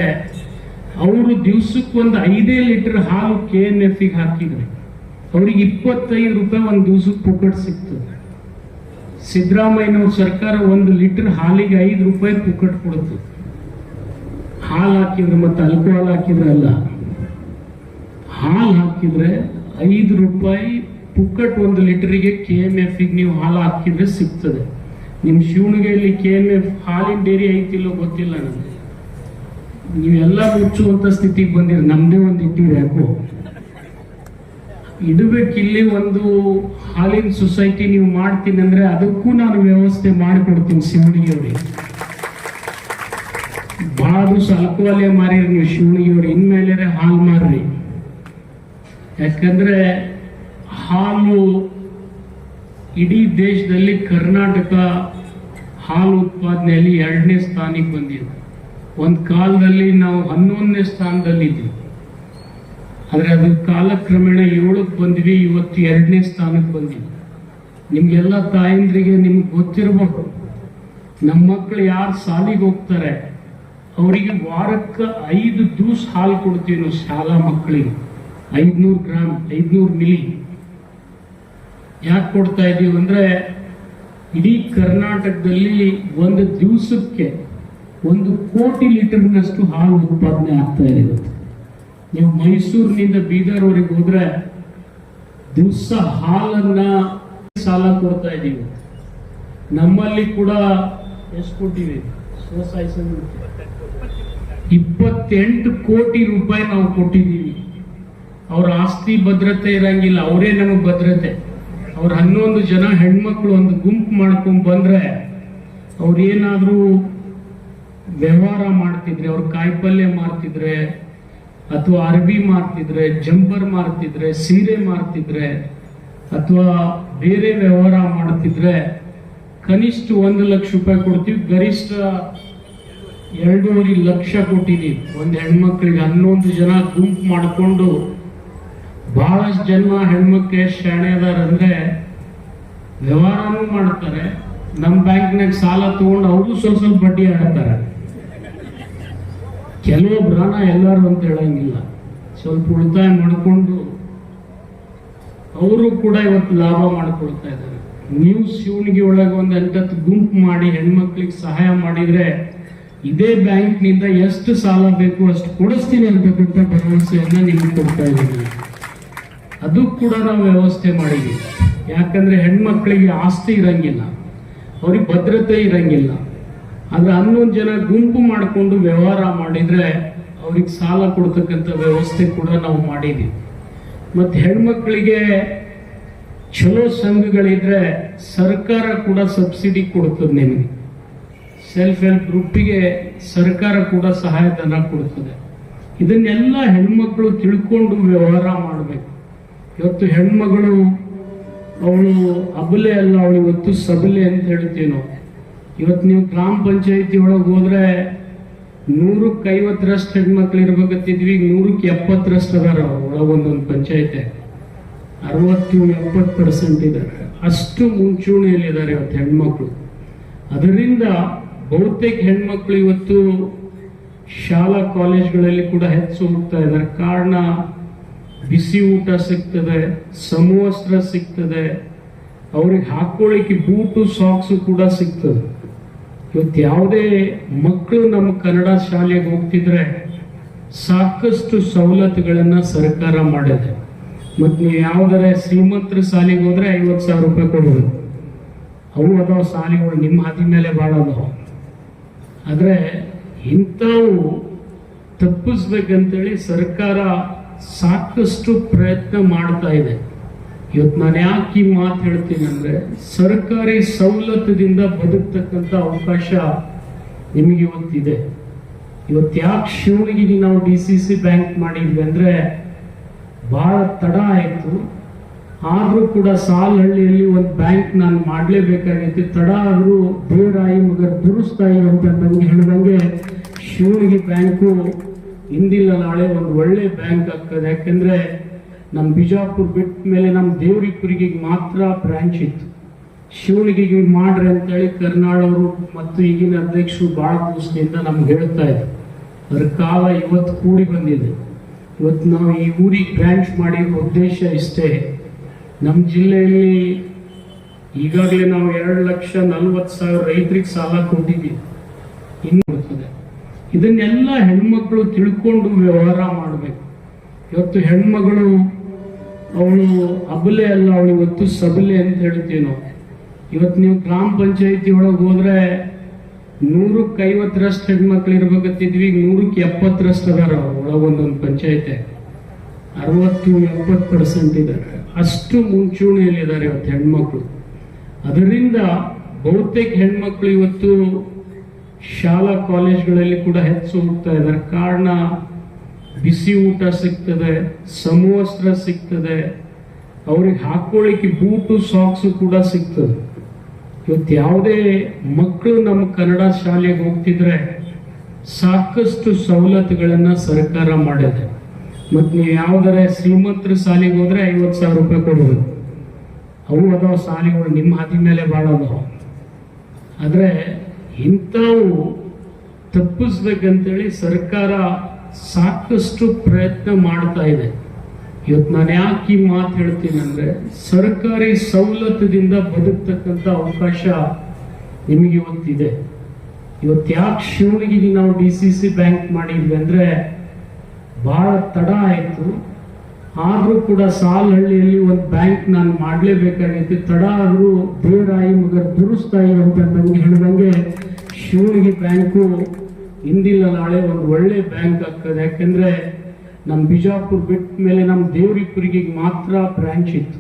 ಅವರು ದಿವ್ಸಕ್ಕೆ 5 ಲೀಟರ್ ಹಾಲು KNF ಗೆ ಹಾಕಿದ್ರೆ ಅವ್ರಿಗೆ 25 ರೂಪಾಯಿ ಒಂದು ದಿವ್ಸಕ್ಕೆ ಪುಕ್ಕಟ್ ಸಿಗ್ತದೆ. ಸಿದ್ದರಾಮಯ್ಯನವ್ರ ಸರ್ಕಾರ 1 ಲೀಟರ್ ಹಾಲಿಗೆ 5 ರೂಪಾಯಿ ಪುಕ್ಕಟ್ ಕೊಡುತ್ತೆ. ಹಾಲು ಹಾಕಿದ್ರೆ ಮತ್ತೆ ಆಲ್ಕೋಹಾಲ್ ಹಾಕಿದ್ರೆ ಅಲ್ಲ, ಹಾಲು ಹಾಕಿದ್ರೆ 5 ರೂಪಾಯಿ ಪುಕ್ಕಟ್ 1 ಲೀಟರ್ಗೆ KNF ಗೆ ನೀವು ಹಾಲು ಹಾಕಿದ್ರೆ ಸಿಗ್ತದೆ. ನಿಮ್ಮ ಶಿವಣಗೆಯಲ್ಲಿ KNF ಹಾಲಿನ ಡೇರಿ ಐತಿಲ್ಲೋ ಗೊತ್ತಿಲ್ಲ ನನಗೆ. ನೀವೆಲ್ಲ ಮುಚ್ಚುವಂತ ಸ್ಥಿತಿಗೆ ಬಂದಿರಿ. ನಮ್ದೇ ಒಂದು ಇಟ್ಟಿರಿ, ಯಾಕೋ ಇಡಬೇಕಿಲ್ಲಿ ಒಂದು ಹಾಲಿನ ಸೊಸೈಟಿ ನೀವು ಮಾಡ್ತೀನಿ ಅಂದ್ರೆ ಅದಕ್ಕೂ ನಾನು ವ್ಯವಸ್ಥೆ ಮಾಡಿಕೊಡ್ತೀನಿ. ಶಿವಣಿಗೆಯವ್ರಿಗೆ ಬಹಳ ದಿವಸ ಅಲ್ಕೋಹಾಲೇ ಮಾರಿರಿ ನೀವು ಶಿವಣಿಗೆಯವ್ರು, ಇನ್ಮೇಲೆ ಹಾಲು ಮಾರ್ರಿ. ಯಾಕಂದ್ರೆ ಹಾಲು ಇಡೀ ದೇಶದಲ್ಲಿ ಕರ್ನಾಟಕ ಹಾಲು ಉತ್ಪಾದನೆಯಲ್ಲಿ 2ನೇ ಸ್ಥಾನಕ್ಕೆ ಬಂದಿದೆ. ಒಂದು ಕಾಲದಲ್ಲಿ ನಾವು 11ನೇ ಸ್ಥಾನದಲ್ಲಿದ್ವಿ, ಆದರೆ ಅದು ಕಾಲಕ್ರಮೇಣ 7ಕ್ಕೆ ಬಂದ್ವಿ, ಇವತ್ತು 2ನೇ ಸ್ಥಾನಕ್ಕೆ ಬಂದ್ವಿ. ನಿಮ್ಗೆಲ್ಲ ತಾಯಂದ್ರಿಗೆ ನಿಮ್ಗೆ ಗೊತ್ತಿರಬೇಕು, ನಮ್ಮ ಮಕ್ಕಳು ಯಾರು ಶಾಲೆಗೆ ಹೋಗ್ತಾರೆ ಅವರಿಗೆ ವಾರಕ್ಕೆ 5 ದೂಸ್ ಹಾಲು ಕೊಡ್ತೀವಿ ನಾವು ಶಾಲಾ ಮಕ್ಕಳಿಗೆ. 500 ಗ್ರಾಮ್ 500 ಮಿಲಿ. ಯಾಕೆ ಕೊಡ್ತಾ ಇದೀವಿ ಅಂದ್ರೆ ಇಡೀ ಕರ್ನಾಟಕದಲ್ಲಿ ಒಂದು ದಿವಸಕ್ಕೆ 1 ಕೋಟಿ ಲೀಟರ್ನಷ್ಟು ಹಾಲು ಉತ್ಪಾದನೆ ಆಗ್ತಾ ಇದೆ. ನೀವು ಮೈಸೂರಿನಿಂದ ಬೀದರ್ವರೆಗೆ ಹೋದ್ರೆ ದಿವಸ ಹಾಲನ್ನ ಸಾಲ ಕೊಡ್ತಾ ಇದೀವಿ. ನಮ್ಮಲ್ಲಿ ಕೂಡ ಎಷ್ಟು ಕೊಟ್ಟಿವಿ? 28 ಕೋಟಿ ರೂಪಾಯಿ ನಾವು ಕೊಟ್ಟಿದ್ದೀವಿ. ಅವ್ರ ಆಸ್ತಿ ಭದ್ರತೆ ಇರಂಗಿಲ್ಲ, ಅವರೇ ನಮಗೆ ಭದ್ರತೆ. ಅವ್ರ 11 ಜನ ಹೆಣ್ಮಕ್ಳು ಒಂದು ಗುಂಪು ಮಾಡ್ಕೊಂಡ್ ಬಂದ್ರೆ ಅವ್ರೇನಾದ್ರೂ ವ್ಯವಹಾರ ಮಾಡ್ತಿದ್ರೆ, ಅವ್ರು ಕಾಯಿಪಲ್ಯ ಮಾರ್ತಿದ್ರೆ ಅಥವಾ ಅರ್ಬಿ ಮಾರ್ತಿದ್ರೆ, ಜಂಬರ್ ಮಾರ್ತಿದ್ರೆ, ಸೀರೆ ಮಾರ್ತಿದ್ರೆ ಅಥವಾ ಬೇರೆ ವ್ಯವಹಾರ ಮಾಡ್ತಿದ್ರೆ ಕನಿಷ್ಠ 1 ಲಕ್ಷ ರೂಪಾಯಿ ಕೊಡ್ತೀವಿ. ಗರಿಷ್ಠ 2.5 ಲಕ್ಷ ಕೊಟ್ಟಿದ್ದೀವಿ ಒಂದು ಹೆಣ್ಮಕ್ಳಿಗೆ. 11 ಜನ ಗುಂಪು ಮಾಡಿಕೊಂಡು ಬಹಳಷ್ಟು ಜನ ಹೆಣ್ಮಕ್ಳು ಶಾಣೆ ಅದಾರ ಅಂದ್ರೆ ವ್ಯವಹಾರನೂ ಮಾಡ್ತಾರೆ, ನಮ್ಮ ಬ್ಯಾಂಕ್ನಾಗ ಸಾಲ ತಗೊಂಡು ಅವರು ಸ್ವಲ್ಪ ಬಡ್ಡಿ ಆಡ್ತಾರೆ. ಕೆಲವೊಬ್ರನ ಎಲ್ಲರೂ ಅಂತ ಹೇಳಂಗಿಲ್ಲ, ಸ್ವಲ್ಪ ಉಳಿತಾಯ ಮಾಡಿಕೊಂಡು ಅವರು ಕೂಡ ಇವತ್ತು ಲಾಭ ಮಾಡ್ಕೊಳ್ತಾ ಇದ್ದಾರೆ. ನೀವು ಶಿವಣಿಗೆ ಒಳಗೆ ಒಂದು 8 ಗುಂಪು ಮಾಡಿ ಹೆಣ್ಮಕ್ಳಿಗೆ ಸಹಾಯ ಮಾಡಿದ್ರೆ ಇದೇ ಬ್ಯಾಂಕ್ನಿಂದ ಎಷ್ಟು ಸಾಲ ಬೇಕು ಅಷ್ಟು ಕೊಡಿಸ್ತೀನಿ ಅಂತಕ್ಕಂಥ ಭರವಸೆಯನ್ನ ನಿಮ್ಗೆ ಕೊಡ್ತಾ ಇದ್ದೀನಿ. ಅದು ಕೂಡ ನಾವು ವ್ಯವಸ್ಥೆ ಮಾಡಿದ್ವಿ. ಯಾಕಂದ್ರೆ ಹೆಣ್ಮಕ್ಳಿಗೆ ಆಸ್ತಿ ಇರಂಗಿಲ್ಲ, ಅವ್ರಿಗೆ ಭದ್ರತೆ ಇರಂಗಿಲ್ಲ. ಆದ್ರೆ 11 ಜನ ಗುಂಪು ಮಾಡಿಕೊಂಡು ವ್ಯವಹಾರ ಮಾಡಿದ್ರೆ ಅವ್ರಿಗೆ ಸಾಲ ಕೊಡ್ತಕ್ಕಂಥ ವ್ಯವಸ್ಥೆ ಕೂಡ ನಾವು ಮಾಡಿದ್ವಿ. ಮತ್ತೆ ಹೆಣ್ಮಕ್ಳಿಗೆ ಚಲೋ ಸಂಘಗಳಿದ್ರೆ ಸರ್ಕಾರ ಕೂಡ ಸಬ್ಸಿಡಿ ಕೊಡ್ತದೆ. ನಿಮಗೆ ಸೆಲ್ಫ್ ಹೆಲ್ಪ್ ಗ್ರೂಪಿಗೆ ಸರ್ಕಾರ ಕೂಡ ಸಹಾಯಧನ ಕೊಡ್ತದೆ. ಇದನ್ನೆಲ್ಲ ಹೆಣ್ಮಕ್ಳು ತಿಳ್ಕೊಂಡು ವ್ಯವಹಾರ ಮಾಡಬೇಕು. ಇವತ್ತು ಹೆಣ್ಮಗಳು ಅವಳು ಅಬಲೆ ಅಲ್ಲ, ಅವಳು ಇವತ್ತು ಸಬಲೆ ಅಂತ ಹೇಳ್ತೀವಿ ನಾವು. ಇವತ್ತು ನೀವು ಗ್ರಾಮ ಪಂಚಾಯತಿ ಒಳಗೆ ಹೋದ್ರೆ 100ಕ್ಕೆ 50ರಷ್ಟು ಹೆಣ್ಮಕ್ಳು ಇರ್ಬೇಕತ್ತಿದ್ವಿ, 100ಕ್ಕೆ 70ರಷ್ಟು ಅದಾರ ಒಳಗೊಂದೊಂದು ಪಂಚಾಯತಿ. 60-70% ಇದ್ದಾರೆ. ಅಷ್ಟು ಮುಂಚೂಣಿಯಲ್ಲಿ ಇದ್ದಾರೆ ಇವತ್ತು ಹೆಣ್ಮಕ್ಳು. ಅದರಿಂದ ಬಹುತೇಕ ಹೆಣ್ಮಕ್ಳು ಇವತ್ತು ಶಾಲಾ ಕಾಲೇಜ್ಗಳಲ್ಲಿ ಕೂಡ ಹೆಚ್ಚು ಹೋಗ್ತಾ ಇದ್ದಾರೆ. ಕಾರಣ ಬಿಸಿ ಊಟ ಸಿಗ್ತದೆ, ಸಮವಸ್ತ್ರ ಸಿಗ್ತದೆ, ಅವ್ರಿಗೆ ಹಾಕೊಳ್ಳಿಕ್ಕೆ ಬೂಟು ಸಾಕ್ಸು ಕೂಡ ಸಿಗ್ತದೆ. ಇವತ್ತು ಯಾವುದೇ ಮಕ್ಕಳು ನಮ್ಮ ಕನ್ನಡ ಶಾಲೆಗೆ ಹೋಗ್ತಿದ್ರೆ ಸಾಕಷ್ಟು ಸವಲತ್ತುಗಳನ್ನ ಸರ್ಕಾರ ಮಾಡಿದೆ. ಮತ್ತು ನೀವು ಯಾವುದರ ಶ್ರೀಮಂತರ ಸಾಲಿಗೆ ಹೋದ್ರೆ 50,000 ರೂಪಾಯಿ ಕೊಡಬೇಕು. ಅವು ಅದಾವ ಸಾಲಿಗಳು ನಿಮ್ಮ ಹಾದಿ ಮೇಲೆ ಭಾಳ ಅದಾವ. ಆದರೆ ಇಂಥವು ತಪ್ಪಿಸ್ಬೇಕಂತೇಳಿ ಸರ್ಕಾರ ಸಾಕಷ್ಟು ಪ್ರಯತ್ನ ಮಾಡ್ತಾ ಇದೆ. ಇವತ್ತು ನಾನು ಯಾಕೆ ಈ ಮಾತು ಹೇಳ್ತೀನಿ ಅಂದರೆ, ಸರ್ಕಾರಿ ಸವಲತ್ತದಿಂದ ಬದುಕ್ತಕ್ಕಂಥ ಅವಕಾಶ ನಿಮಗೆ ಇವತ್ತಿದೆ. ಇವತ್ತು ಯಾಕೆ ಶಿವಣಿಗೆ ನಾವು DCC ಬ್ಯಾಂಕ್ ಮಾಡಿದ್ವಿ ಅಂದರೆ, ಭಾಳ ತಡ ಆಯಿತು. ಆದರೂ ಕೂಡ ಸಾಲಹಳ್ಳಿಯಲ್ಲಿ ಒಂದು ಬ್ಯಾಂಕ್ ನಾನು ಮಾಡಲೇಬೇಕಾಗಿತ್ತು. ತಡ ಆದರೂ ದೇವರಾಯಿ ಮಗರ್ ದುರುಸ್ತಾಯಿ ಅಂತ ನಮಗೆ ಹೇಳಿದಂಗೆ ಶಿವಣಿಗೆ ಬ್ಯಾಂಕು ಇಂದಿಲ್ಲ ನಾಳೆ ಒಂದು ಒಳ್ಳೆ ಬ್ಯಾಂಕ್ ಆಗ್ತದೆ. ಯಾಕೆಂದರೆ ನಮ್ಮ ಬಿಜಾಪುರ ಬಿಟ್ಟ ಮೇಲೆ ನಮ್ಮ ದೇವರಿಪುರಿಗೆ ಮಾತ್ರ ಬ್ರಾಂಚ್ ಇತ್ತು. ಶಿವಣಿಗೆ ಮಾಡ್ರಿ ಅಂತೇಳಿ ಕರ್ನಾಳವರು ಮತ್ತು ಈಗಿನ ಅಧ್ಯಕ್ಷರು ಭಾಳ ದಿವಸದಿಂದ ನಮ್ಗೆ ಹೇಳ್ತಾ ಇದ್ರು. ಅದರ ಕಾಲ ಇವತ್ತು ಕೂಡಿ ಬಂದಿದೆ. ಇವತ್ತು ನಾವು ಈ ಊರಿಗೆ ಬ್ರಾಂಚ್ ಮಾಡಿರೋ ಉದ್ದೇಶ ಇಷ್ಟೇ. ನಮ್ಮ ಜಿಲ್ಲೆಯಲ್ಲಿ ಈಗಾಗಲೇ ನಾವು 2,40,000 ರೈತರಿಗೆ ಸಾಲ ಕೊಟ್ಟಿದ್ದೀವಿ. ಇನ್ನು ಬರ್ತದೆ. ಇದನ್ನೆಲ್ಲ ಹೆಣ್ಮಕ್ಳು ತಿಳ್ಕೊಂಡು ವ್ಯವಹಾರ ಮಾಡಬೇಕು. ಇವತ್ತು ಹೆಣ್ಮಗಳು ಅವಳು ಅಬಲೆ ಅಲ್ಲ, ಅವಳು ಇವತ್ತು ಸಬಲೆ ಅಂತ ಹೇಳ್ತೀವಿ ನಾವು. ಇವತ್ತು ನೀವು ಗ್ರಾಮ ಪಂಚಾಯತಿ ಒಳಗೆ ಹೋದ್ರೆ 150ರಷ್ಟು ಹೆಣ್ಮಕ್ಳು ಇರ್ಬೇಕಂತಿದ್ವಿ. 170ರಷ್ಟು ಅದಾರ ಒಳಗೆ ಒಂದೊಂದು ಪಂಚಾಯತಿ. 60-70% ಇದ್ದಾರೆ. ಅಷ್ಟು ಮುಂಚೂಣಿಯಲ್ಲಿದ್ದಾರೆ ಇವತ್ತು ಹೆಣ್ಮಕ್ಳು. ಅದರಿಂದ ಬಹುತೇಕ ಹೆಣ್ಮಕ್ಳು ಇವತ್ತು ಶಾಲಾ ಕಾಲೇಜ್ಗಳಲ್ಲಿ ಕೂಡ ಹೆಚ್ಚು ಹೋಗ್ತಾ ಇದ್ದಾರೆ. ಕಾರಣ ಬಿಸಿ ಊಟ ಸಿಗ್ತದೆ, ಸಮವಸ್ತ್ರ ಸಿಗ್ತದೆ, ಅವ್ರಿಗೆ ಹಾಕೊಳ್ಳಿಕ್ಕೆ ಬೂಟು ಸಾಕ್ಸು ಕೂಡ ಸಿಗ್ತದೆ. ಇವತ್ತು ಯಾವುದೇ ಮಕ್ಕಳು ನಮ್ಮ ಕನ್ನಡ ಶಾಲೆಗೆ ಹೋಗ್ತಿದ್ರೆ ಸಾಕಷ್ಟು ಸವಲತ್ತುಗಳನ್ನು ಸರ್ಕಾರ ಮಾಡಿದೆ. ಮತ್ತು ನೀವು ಯಾವುದರ ಶ್ರೀಮಂತರ ಸಾಲಿಗೆ ಹೋದ್ರೆ 50,000 ರೂಪಾಯಿ ಕೊಡಬೇಕು. ಅವು ಅದಾವ ಸಾಲಿಗಳು ನಿಮ್ಮ ಹಾದಿ ಮೇಲೆ ಭಾಳ ಅದಾವ. ಆದರೆ ಇಂಥವು ತಪ್ಪಿಸ್ಬೇಕಂತೇಳಿ ಸರ್ಕಾರ ಸಾಕಷ್ಟು ಪ್ರಯತ್ನ ಮಾಡ್ತಾ ಇದೆ. ಇವತ್ತು ನಾನು ಯಾಕೆ ಈ ಮಾತು ಹೇಳ್ತೀನಿ ಅಂದರೆ, ಸರ್ಕಾರಿ ಸವಲತ್ತದಿಂದ ಬದುಕ್ತಕ್ಕಂಥ ಅವಕಾಶ ನಿಮಗೆ ಇವತ್ತಿದೆ. ಇವತ್ತು ಯಾಕೆ ಶಿವಣಿಗೆ ನಾವು DCC ಬ್ಯಾಂಕ್ ಮಾಡಿದ್ವಿ ಅಂದರೆ, ಭಾಳ ತಡ ಆಯಿತು. ಆದರೂ ಕೂಡ ಸಾಲಹಳ್ಳಿಯಲ್ಲಿ ಒಂದು ಬ್ಯಾಂಕ್ ನಾನು ಮಾಡಲೇಬೇಕಾಗಿತ್ತು. ತಡ ಆದರೂ ದೇವರಾಯಿ ಮಗರ್ ದುರುಸ್ತಾಯಿ ಅಂತ ನಮಗೆ ಹೇಳಿದಂಗೆ ಶಿವಣಿಗೆ ಬ್ಯಾಂಕು ಇಂದಿಲ್ಲ ನಾಳೆ ಒಂದು ಒಳ್ಳೆ ಬ್ಯಾಂಕ್ ಆಗ್ತದೆ. ಯಾಕೆಂದರೆ ನಮ್ಮ ಬಿಜಾಪುರ ಬಿಟ್ಟ ಮೇಲೆ ನಮ್ಮ ದೇವರಿಪುರಿಗೆ ಮಾತ್ರ ಬ್ರಾಂಚ್ ಇತ್ತು.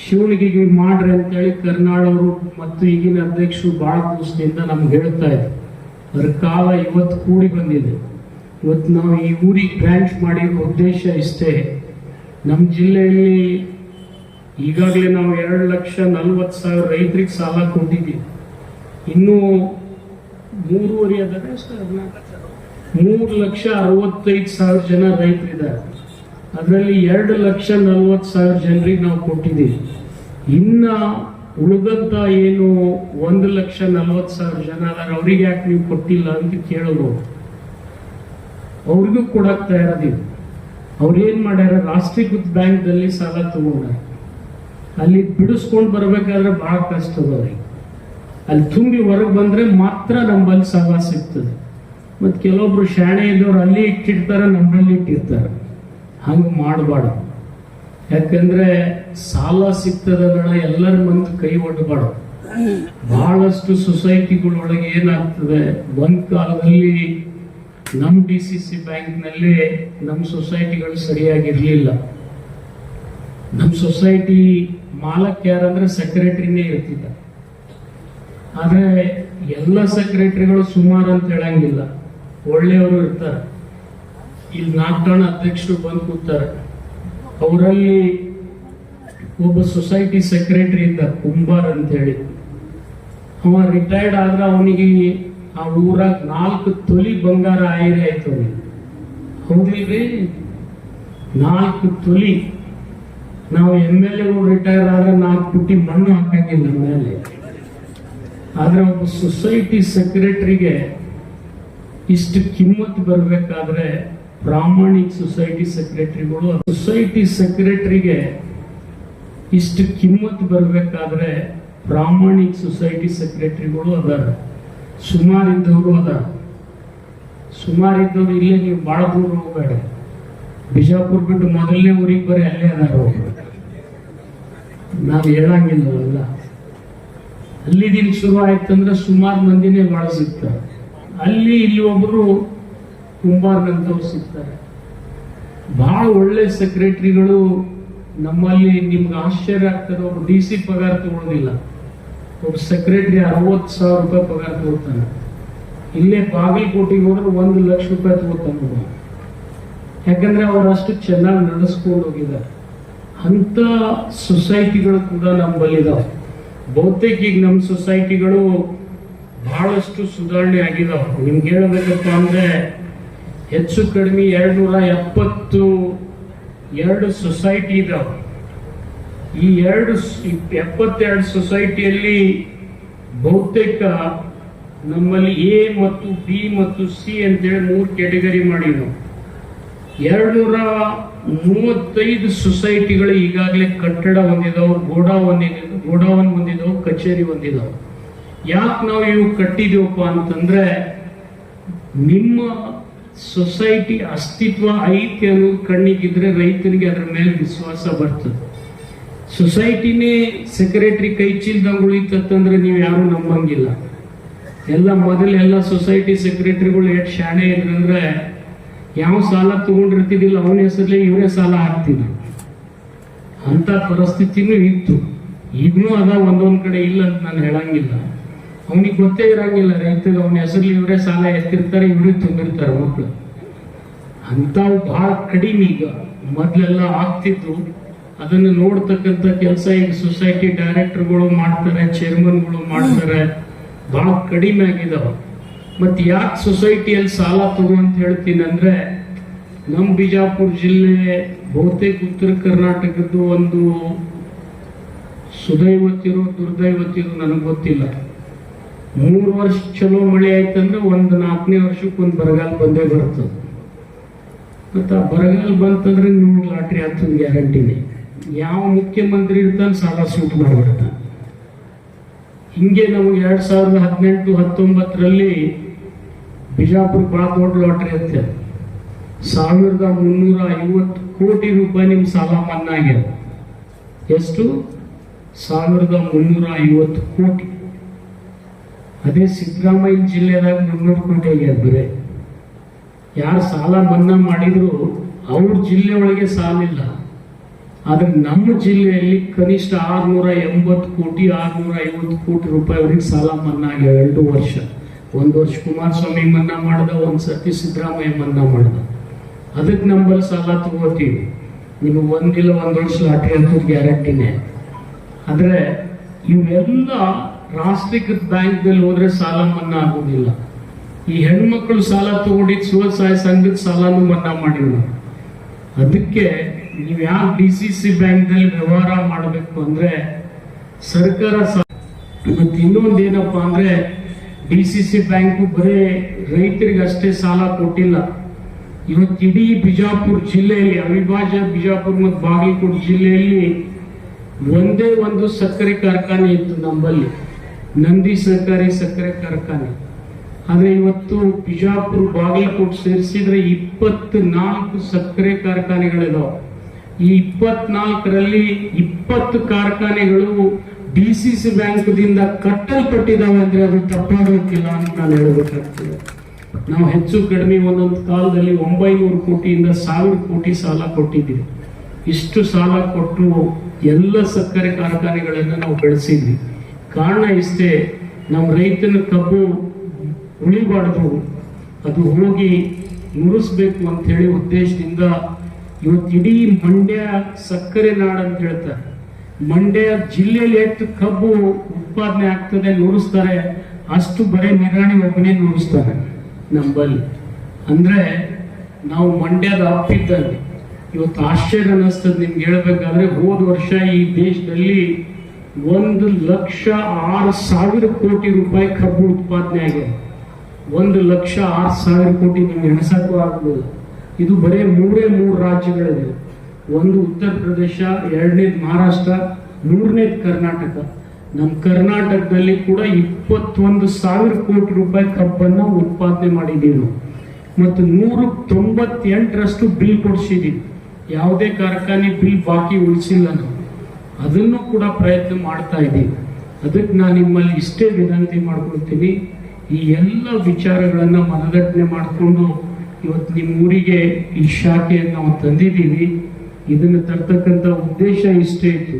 ಶಿವಣಿಗೆ ಮಾಡ್ರಿ ಅಂತೇಳಿ ಕರ್ನಾಳವರು ಮತ್ತು ಈಗಿನ ಅಧ್ಯಕ್ಷರು ಭಾಳ ದಿವಸದಿಂದ ನಮ್ಗೆ ಹೇಳ್ತಾ ಇದ್ರು. ಅದರ ಕಾಲ ಇವತ್ತು ಕೂಡಿ ಬಂದಿದೆ. ಇವತ್ತು ನಾವು ಈ ಊರಿಗೆ ಬ್ರಾಂಚ್ ಮಾಡಿರೋ ಉದ್ದೇಶ ಇಷ್ಟೇ. ನಮ್ಮ ಜಿಲ್ಲೆಯಲ್ಲಿ ಈಗಾಗಲೇ ನಾವು 2,40,000 ರೈತರಿಗೆ ಸಾಲ ಕೊಟ್ಟಿದ್ದೀವಿ. ಇನ್ನೂ 3.5 ಅದರ 3,65,000 ಜನ ರೈತರಿದ್ದಾರೆ. ಅದರಲ್ಲಿ 2,40,000 ಜನರಿಗೆ ನಾವು ಕೊಟ್ಟಿದ್ದೀವಿ. ಇನ್ನ ಉಳಿದಂತ ಏನು 1,40,000 ಜನ ಅದಾರ, ಅವ್ರಿಗೆ ಯಾಕೆ ನೀವು ಕೊಟ್ಟಿಲ್ಲ ಅಂತ ಕೇಳೋದು. ಅವ್ರಿಗೂ ಕೊಡಕ್ ತಯಾರದೀವಿ. ಅವ್ರೇನ್ ಮಾಡ್ಯಾರ, ರಾಷ್ಟ್ರೀಕೃತ ಬ್ಯಾಂಕ್ದಲ್ಲಿ ಸಾಲ ತಗೊಂಡಾರ. ಅಲ್ಲಿ ಬಿಡಿಸ್ಕೊಂಡು ಬರ್ಬೇಕಾದ್ರೆ ಬಹಳ ಕಷ್ಟ ಅದ ಅವ್ರಿಗೆ. ಅಲ್ಲಿ ತುಂಬಿ ಹೊರಗೆ ಬಂದ್ರೆ ಮಾತ್ರ ನಮ್ಮಲ್ಲಿ ಸಾಲ ಸಿಗ್ತದೆ. ಮತ್ತು ಕೆಲವೊಬ್ರು ಶಾಣೆ ಇದ್ದವ್ರು ಅಲ್ಲಿ ಇಟ್ಟಿರ್ತಾರೆ, ನಮ್ಮಲ್ಲಿ ಇಟ್ಟಿರ್ತಾರೆ. ಹಂಗೆ ಮಾಡಬಾರ್ದು. ಯಾಕಂದ್ರೆ ಸಾಲ ಸಿಗ್ತದಲ್ಲ, ಎಲ್ಲರ ಮುಂದೆ ಕೈ ಒಡ್ಡಬಾರ್ದು. ಬಹಳಷ್ಟು ಸೊಸೈಟಿಗಳೊಳಗೆ ಏನಾಗ್ತದೆ, ಒಂದ್ ಕಾಲದಲ್ಲಿ ನಮ್ಮ DCC ಬ್ಯಾಂಕ್ನಲ್ಲಿ ನಮ್ಮ ಸೊಸೈಟಿಗಳು ಸರಿಯಾಗಿರ್ಲಿಲ್ಲ. ನಮ್ಮ ಸೊಸೈಟಿ ಮಾಲಕ್ ಯಾರಂದ್ರೆ ಸೆಕ್ರೆಟರಿನೇ ಇರ್ತಿದ್ದ. ಆದ್ರೆ ಎಲ್ಲ ಸೆಕ್ರೆಟರಿಗಳು ಸುಮಾರು ಅಂತ ಹೇಳಂಗಿಲ್ಲ, ಒಳ್ಳೆಯವರು ಇರ್ತಾರೆ. ಇಲ್ಲಿ 4 ಜನ ಅಧ್ಯಕ್ಷರು ಬಂದು ಕೂತಾರೆ. ಅವರಲ್ಲಿ ಒಬ್ಬ ಸೊಸೈಟಿ ಸೆಕ್ರೆಟರಿ ಇದ್ದ, ಕುಂಬಾರ್ ಅಂತ ಹೇಳಿ. ಅವ ರಿಟೈರ್ಡ್ ಆದ್ರೆ ಅವನಿಗೆ ಆ ಊರಾಗ 4 ತೊಲಿ ಬಂಗಾರ ಆಯ್ರೆ ಆಯ್ತು ಅವನಿಗೆ. ಹೌದಿಲ್ರಿ? 4 ತೊಲಿ. ನಾವು MLA ರಿಟೈರ್ ಆದ್ರೆ 4 ಪುಟ್ಟಿ ಮಣ್ಣು ಹಾಕಂಗಿಲ್ಲ ಮೇಲೆ. ಆದ್ರೆ ಒಬ್ಬ ಸೊಸೈಟಿ ಸೆಕ್ರೆಟರಿಗೆ ಇಷ್ಟು ಕಿಮ್ಮತ್ ಬರ್ಬೇಕಾದ್ರೆ ಪ್ರಾಮಾಣಿಕ ಸೊಸೈಟಿ ಸೆಕ್ರೆಟರಿಗೆ ಇಷ್ಟು ಕಿಮ್ಮತ್ ಬರ್ಬೇಕಾದ್ರೆ ಪ್ರಾಮಾಣಿಕ ಸೊಸೈಟಿ ಸೆಕ್ರೆಟರಿಗಳು ಅದಾರ, ಸುಮಾರಿದ್ದವರು ಅದಾರ. ಸುಮಾರು ಇದ್ದವ್ರು ಇಲ್ಲೇ, ನೀವು ಭಾಳ ದೂರ ಹೋಗಬೇಡ. ಬಿಜಾಪುರ ಬಿಟ್ಟು ಮೊದಲನೇ ಊರಿಗೆ ಬರೀ ಅಲ್ಲೇ ಅದಾರ ಒಬ್ರು. ನಾವು ಹೇಳಂಗಿಲ್ಲವಲ್ಲ. ಅಲ್ಲಿದಿಂದ ಶುರು ಆಯ್ತಂದ್ರೆ ಸುಮಾರು ಮಂದಿನೇ ಭಾಳ ಸಿಗ್ತಾರೆ. ಅಲ್ಲಿ ಇಲ್ಲಿ ಒಬ್ರು ಕುಂಬಾರ್ನಂತವ್ರು ಸಿಗ್ತಾರೆ. ಬಹಳ ಒಳ್ಳೆ ಸೆಕ್ರೆಟರಿಗಳು ನಮ್ಮಲ್ಲಿ. ನಿಮ್ಗೆ ಆಶ್ಚರ್ಯ ಆಗ್ತದೆ, ಒಬ್ಬ DC ಪಗಾರ ತಗೊಳ್ಳೋದಿಲ್ಲ. ಒಬ್ಬ ಸೆಕ್ರೆಟರಿ 60,000 ರೂಪಾಯಿ ಪಗಾರ ತಗೋತಾನೆ. ಇಲ್ಲೇ ಬಾಗಲಕೋಟೆಗೆ ಹೋದ್ರೆ 1 ಲಕ್ಷ ರೂಪಾಯಿ ತಗೋತಾನೆ. ಯಾಕಂದ್ರೆ ಅವ್ರು ಅಷ್ಟು ಚೆನ್ನಾಗಿ ನಡೆಸ್ಕೊಂಡು ಹೋಗಿದ್ದಾರೆ. ಅಂತ ಸೊಸೈಟಿಗಳು ಕೂಡ ನಮ್ಮಲ್ಲಿದ್ದಾವೆ. ಬಹುತೇಕ ಈಗ ನಮ್ಮ ಸೊಸೈಟಿಗಳು ಬಹಳಷ್ಟು ಸುಧಾರಣೆ ಆಗಿದಾವೆ. ನಿಮ್ಗೆ ಹೇಳಬೇಕಪ್ಪ ಅಂದ್ರೆ ಹೆಚ್ಚು ಕಡಿಮೆ 272 ಸೊಸೈಟಿ ಇದಾವೆ. ಈ 72 ಸೊಸೈಟಿಯಲ್ಲಿ ಬಹುತೇಕ ನಮ್ಮಲ್ಲಿ A ಮತ್ತು B ಮತ್ತು C ಅಂತೇಳಿ 3 ಕ್ಯಾಟಗರಿ ಮಾಡಿದ್ವು. 235 ಸೊಸೈಟಿಗಳು ಈಗಾಗಲೇ ಕಟ್ಟಡ ಹೊಂದಿದವು, ಗೋಡಾವನ್ ಹೊಂದಿದವು, ಕಚೇರಿ ಹೊಂದಿದವು. ಯಾಕೆ ನಾವು ಇವು ಕಟ್ಟಿದೀವಪ್ಪ ಅಂತಂದ್ರೆ ನಿಮ್ಮ ಸೊಸೈಟಿ ಅಸ್ತಿತ್ವ ಐತಿ ಅನ್ನೋದು ಕಣ್ಣಿಗಿದ್ರೆ ರೈತನಿಗೆ ಅದರ ಮೇಲೆ ವಿಶ್ವಾಸ ಬರ್ತದೆ. ಸೊಸೈಟಿನೇ ಸೆಕ್ರೆಟರಿ ಕೈ ಚೀಲ್ದಂಗೆ ಉಳಿತಂದ್ರೆ ನೀವು ಯಾರು ನಂಬಂಗಿಲ್ಲ. ಮೊದಲೆಲ್ಲ ಸೊಸೈಟಿ ಸೆಕ್ರೆಟರಿಗಳು ಎಷ್ಟು ಶಾಣೆ ಇದ್ರಂದ್ರೆ ಯಾವ ಸಾಲ ತಗೊಂಡಿರ್ತಿದ್ದಿಲ್ಲ ಅವನ ಹೆಸರಲ್ಲೇ ಇವರೇ ಸಾಲ ಹಾಕ್ತಿದ್ರು. ಅಂತ ಪರಿಸ್ಥಿತಿನೂ ಇತ್ತು, ಈಗನೂ ಅದ. ಒಂದೊಂದ್ ಕಡೆ ಇಲ್ಲ ಅಂತ ನಾನು ಹೇಳಂಗಿಲ್ಲ. ಅವನಿಗೆ ಗೊತ್ತೇ ಇರಂಗಿಲ್ಲ ರೈತರಿಗೆ ಅವನ ಹೆಸರಲ್ಲಿ ಇವರೇ ಸಾಲ ಎತ್ತಿರ್ತಾರೆ, ಇವರೇ ತುಂಬಿರ್ತಾರೆ ಮಕ್ಕಳು. ಅಂಥವು ಬಹಳ ಕಡಿಮೆ ಈಗ. ಮೊದಲೆಲ್ಲ ಆಗ್ತಿತ್ತು. ಅದನ್ನು ನೋಡ್ತಕ್ಕಂಥ ಕೆಲಸ ಈಗ ಸೊಸೈಟಿ ಡೈರೆಕ್ಟರ್ಗಳು ಮಾಡ್ತಾರೆ, ಚೇರ್ಮನ್ಗಳು ಮಾಡ್ತಾರೆ. ಬಹಳ ಕಡಿಮೆ ಆಗಿದಾವ. ಮತ್ತೆ ಯಾಕೆ ಸೊಸೈಟಿಯಲ್ಲಿ ಸಾಲ ತಗೋ ಅಂತ ಹೇಳ್ತೀನಿ ಅಂದ್ರೆ, ನಮ್ಮ ಬಿಜಾಪುರ ಜಿಲ್ಲೆ ಬಹುತೇಕ ಉತ್ತರ ಕರ್ನಾಟಕದ್ದು ಒಂದು ಸುದೈವತಿರೋ ದುರ್ದೈವತಿರೋ ನನಗೆ ಗೊತ್ತಿಲ್ಲ. 3 ವರ್ಷ ಚಲೋ ಮಳೆ ಆಯ್ತಂದ್ರೆ 4ನೇ ವರ್ಷಕ್ಕೊಂದು ಬರಗಾಲ ಬಂದೇ ಬರ್ತದೆ. ಮತ್ತೆ ಆ ಬರಗಾಲ ಬಂತಂದ್ರೆ ನಿಮ್ಗೆ ಲಾಟ್ರಿ ಆಗ್ತದೆ ಗ್ಯಾರಂಟಿನೇ. ಯಾವ ಮುಖ್ಯಮಂತ್ರಿ ಇರ್ತಾನೆ ಸಾಲ ಸೂಟ್ ಮಾಡಿಬಿಡ್ತಾನೆ. ಹಿಂಗೆ ನಮಗೆ 2018-19ರಲ್ಲಿ ಬಿಜಾಪುರ ಬಹಳ ದೊಡ್ಡ ಲಾಟ್ರಿ ಅಂತ 1350 ಕೋಟಿ ರೂಪಾಯಿ ನಿಮ್ ಸಾಲ ಮನ್ನಾ ಆಗ್ಯದ. ಎಷ್ಟು? 1350 ಕೋಟಿ. ಅದೇ ಸಿದ್ದರಾಮಯ್ಯ ಜಿಲ್ಲೆದಾಗ 300 ಕೋಟಿ ಆಗ್ಯದ. ಬರೇ ಯಾರು ಸಾಲ ಮನ್ನಾ ಮಾಡಿದ್ರು ಅವ್ರ ಜಿಲ್ಲೆ ಒಳಗೆ ಸಾಲ ಇಲ್ಲ. ಆದ್ರೆ ನಮ್ಮ ಜಿಲ್ಲೆಯಲ್ಲಿ ಕನಿಷ್ಠ 650 ಕೋಟಿ ರೂಪಾಯಿವರೆಗೆ ಸಾಲ ಮನ್ನಾ ಆಗ್ಯಾವ 2 ವರ್ಷ. 1 ವರ್ಷ ಕುಮಾರಸ್ವಾಮಿ ಮನ್ನಾ ಮಾಡ್ದ, 1 ಸರ್ತಿ ಸಿದ್ದರಾಮಯ್ಯ ಮನ್ನಾ ಮಾಡ್ದ. ಅದಕ್ಕೆ ನಂಬಲ್ಲಿ ಸಾಲ ತಗೋತೀವಿ. ನಿಮಗೆ 1 ವರ್ಷ ಲಾಟ್ರಿ ಅಂತ ಗ್ಯಾರಂಟಿನೇ. ಆದ್ರೆ ಇವೆಲ್ಲ ರಾಷ್ಟ್ರೀಕೃತ ಬ್ಯಾಂಕ್ದಲ್ಲಿ ಹೋದ್ರೆ ಸಾಲ ಮನ್ನಾ ಆಗೋದಿಲ್ಲ. ಈ ಹೆಣ್ಮಕ್ಳು ಸಾಲ ತಗೊಂಡಿದ್ದು ಸ್ವಸಹಾಯ ಸಂಘದ ಸಾಲನೂ ಮನ್ನಾ ಮಾಡಿಲ್ಲ. ಅದಕ್ಕೆ ನೀವು ಯಾವ DCC ಬ್ಯಾಂಕ್ನಲ್ಲಿ ವ್ಯವಹಾರ ಮಾಡಬೇಕು ಅಂದ್ರೆ ಸರ್ಕಾರ. ಮತ್ತೆ ಇನ್ನೊಂದೇನಪ್ಪ ಅಂದ್ರೆ DCC ಬ್ಯಾಂಕು ಬರೇ ರೈತರಿಗೆ ಅಷ್ಟೇ ಸಾಲ ಕೊಟ್ಟಿಲ್ಲ. ಇವತ್ತು ಇಡೀ ಬಿಜಾಪುರ ಜಿಲ್ಲೆಯಲ್ಲಿ, ಅವಿಭಾಜ್ಯ ಬಿಜಾಪುರ ಮತ್ತು ಬಾಗಲಕೋಟೆ ಜಿಲ್ಲೆಯಲ್ಲಿ ಒಂದೇ ಒಂದು ಸಕ್ಕರೆ ಕಾರ್ಖಾನೆ ಇತ್ತು ನಮ್ಮಲ್ಲಿ, ನಂದಿ ಸಹಕಾರಿ ಸಕ್ಕರೆ ಕಾರ್ಖಾನೆ. ಆದ್ರೆ ಇವತ್ತು ಬಿಜಾಪುರ ಬಾಗಲಕೋಟೆ ಸೇರಿಸಿದ್ರೆ 24 ಸಕ್ಕರೆ ಕಾರ್ಖಾನೆಗಳಿದಾವೆ. ಈ 24ರಲ್ಲಿ 20 ಕಾರ್ಖಾನೆಗಳು DCC ಬ್ಯಾಂಕ್ದಿಂದ ಕಟ್ಟಲ್ಪಟ್ಟಿದ್ದಾವೆ ಅಂದ್ರೆ ಅದು ತಪ್ಪಾಗೋಕ್ಕಿಲ್ಲ ಅಂತ ನಾನು ಹೇಳಬೇಕಾಗ್ತದೆ. ನಾವು ಹೆಚ್ಚು ಕಡಿಮೆ ಒಂದೊಂದು ಕಾಲದಲ್ಲಿ 900 ಕೋಟಿಯಿಂದ 1000 ಕೋಟಿ ಸಾಲ ಕೊಟ್ಟಿದ್ದೀವಿ. ಇಷ್ಟು ಸಾಲ ಕೊಟ್ಟು ಎಲ್ಲ ಸಕ್ಕರೆ ಕಾರ್ಖಾನೆಗಳನ್ನು ನಾವು ಬೆಳೆಸಿದ್ವಿ. ಕಾರಣ ಇಷ್ಟೇ, ನಮ್ಮ ರೈತನ ಕಬ್ಬು ಉಳಿಬಾರ್ದು, ಅದು ಹೋಗಿ ನುರಿಸ್ಬೇಕು ಅಂತ ಹೇಳಿ ಉದ್ದೇಶದಿಂದ ಇವತ್ತು ಇಡೀ ಮಂಡ್ಯ ಸಕ್ಕರೆ ನಾಡು ಅಂತ ಹೇಳ್ತಾರೆ. ಮಂಡ್ಯ ಜಿಲ್ಲೆಯಲ್ಲಿ ಎಷ್ಟು ಕಬ್ಬು ಉತ್ಪಾದನೆ ಆಗ್ತದೆ ನುರಿಸ್ತಾರೆ, ಅಷ್ಟು ಬರೀ ನಿರಾಣಿ ಒಬ್ಬನೇ ನುರಿಸ್ತಾರೆ ನಂಬಲ್ಲಿ. ಅಂದ್ರೆ ನಾವು ಮಂಡ್ಯದ ಅಪ್ಪಿದ್ದಲ್ಲಿ. ಇವತ್ತು ಆಶ್ಚರ್ಯ ಅನ್ನಿಸ್ತದೆ ನಿಮ್ಗೆ ಹೇಳ್ಬೇಕಾದ್ರೆ, ಹೋದ ವರ್ಷ ಈ ದೇಶದಲ್ಲಿ 1,06,000 ಕೋಟಿ ರೂಪಾಯಿ ಕಬ್ಬು ಉತ್ಪಾದನೆ ಆಗಿದೆ. 1,06,000 ಕೋಟಿ ನಿಮ್ಗೆ ಎಣಿಸಕ್ಕೂ ಆಗ್ಬೋದು. ಇದು ಬರೀ 3 ರಾಜ್ಯಗಳಿದೆ. ಒಂದು ಉತ್ತರ ಪ್ರದೇಶ, 2ನೇದು ಮಹಾರಾಷ್ಟ್ರ, 3ನೇದು ಕರ್ನಾಟಕ. ನಮ್ಮ ಕರ್ನಾಟಕದಲ್ಲಿ ಕೂಡ 21,000 ಕೋಟಿ ರೂಪಾಯಿ ಕಬ್ಬನ್ನು ಉತ್ಪಾದನೆ ಮಾಡಿದ್ದೀವಿ ನಾವು. ಮತ್ತು 198ರಷ್ಟು ಬಿಲ್ ಕೊಡಿಸಿದ್ದೀವಿ. ಯಾವುದೇ ಕಾರ್ಖಾನೆ ಬಿಲ್ ಬಾಕಿ ಉಳಿಸಿಲ್ಲ ನಾವು, ಅದನ್ನು ಕೂಡ ಪ್ರಯತ್ನ ಮಾಡ್ತಾ ಇದ್ದೀವಿ. ಅದಕ್ಕೆ ನಾನು ನಿಮ್ಮಲ್ಲಿ ಇಷ್ಟೇ ವಿನಂತಿ ಮಾಡ್ಕೊಳ್ತೀನಿ, ಈ ಎಲ್ಲ ವಿಚಾರಗಳನ್ನು ಮನದಟ್ಟಣೆ ಮಾಡಿಕೊಂಡು ಇವತ್ತು ನಿಮ್ಮ ಊರಿಗೆ ಈ ಶಾಖೆಯನ್ನು ನಾವು ತಂದಿದ್ದೀವಿ. ಇದನ್ನು ತರ್ತಕ್ಕಂಥ ಉದ್ದೇಶ ಇಷ್ಟೇ ಇತ್ತು.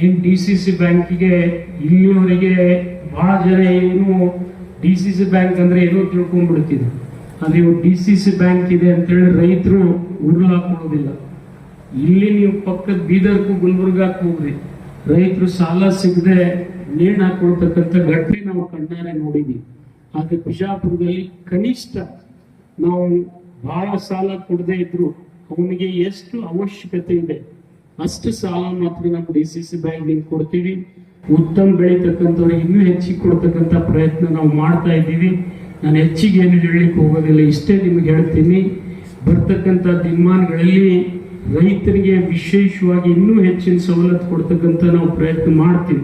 ಏನು DCC ಬ್ಯಾಂಕಿಗೆ ಇಲ್ಲಿಯವರೆಗೆ ಬಹಳ ಜನ ಏನು DCC ಬ್ಯಾಂಕ್ ಅಂದ್ರೆ ಏನೋ ತಿಳ್ಕೊಂಡ್ಬಿಡ್ತಿದ್ರು. ಆದರೆ ಇವು DCC ಬ್ಯಾಂಕ್ ಇದೆ ಅಂತೇಳಿ ರೈತರು ಉರುಳು ಹಾಕೊಳ್ಳೋದಿಲ್ಲ. ಇಲ್ಲಿ ನೀವು ಪಕ್ಕದ ಬೀದರ್ಗೂ ಗುಲ್ಬರ್ಗಾಕ್ಕೂ ಹೋಗ್ರಿ, ರೈತರು ಸಾಲ ಸಿಗದೆ ನೇಣು ಹಾಕೊಳ್ತಕ್ಕಂಥ ಘಟನೆ ನಾವು ಕಣ್ಣಾರೆ ನೋಡಿದ್ವಿ. ಆದ್ರೆ ಬಿಜಾಪುರದಲ್ಲಿ ಕನಿಷ್ಠ ನಾವು ಬಹಳ ಸಾಲ ಕೊಡದೇ ಇದ್ರು ಅವನಿಗೆ ಎಷ್ಟು ಅವಶ್ಯಕತೆ ಇದೆ ಅಷ್ಟು ಸಾಲ ಮಾತ್ರ ನಮ್ಮ DCC ಬ್ಯಾಂಕ್ ಕೊಡ್ತೀವಿ. ಉತ್ತಮ ಬೆಳೀತಕ್ಕಂಥವ್ರಿಗೆ ಇನ್ನೂ ಹೆಚ್ಚಿಗೆ ಕೊಡ್ತಕ್ಕಂಥ ಪ್ರಯತ್ನ ನಾವು ಮಾಡ್ತಾ ಇದ್ದೀವಿ. ನಾನು ಹೆಚ್ಚಿಗೆ ಏನು ಹೇಳಲಿಕ್ಕೆ ಹೋಗೋದಿಲ್ಲ, ಇಷ್ಟೇ ನಿಮ್ಗೆ ಹೇಳ್ತೀನಿ. ಬರ್ತಕ್ಕಂಥ ದಿನಮಾನಗಳಲ್ಲಿ ರೈತರಿಗೆ ವಿಶೇಷವಾಗಿ ಇನ್ನೂ ಹೆಚ್ಚಿನ ಸವಲತ್ತು ಕೊಡ್ತಕ್ಕಂಥ ನಾವು ಪ್ರಯತ್ನ ಮಾಡ್ತೀವಿ.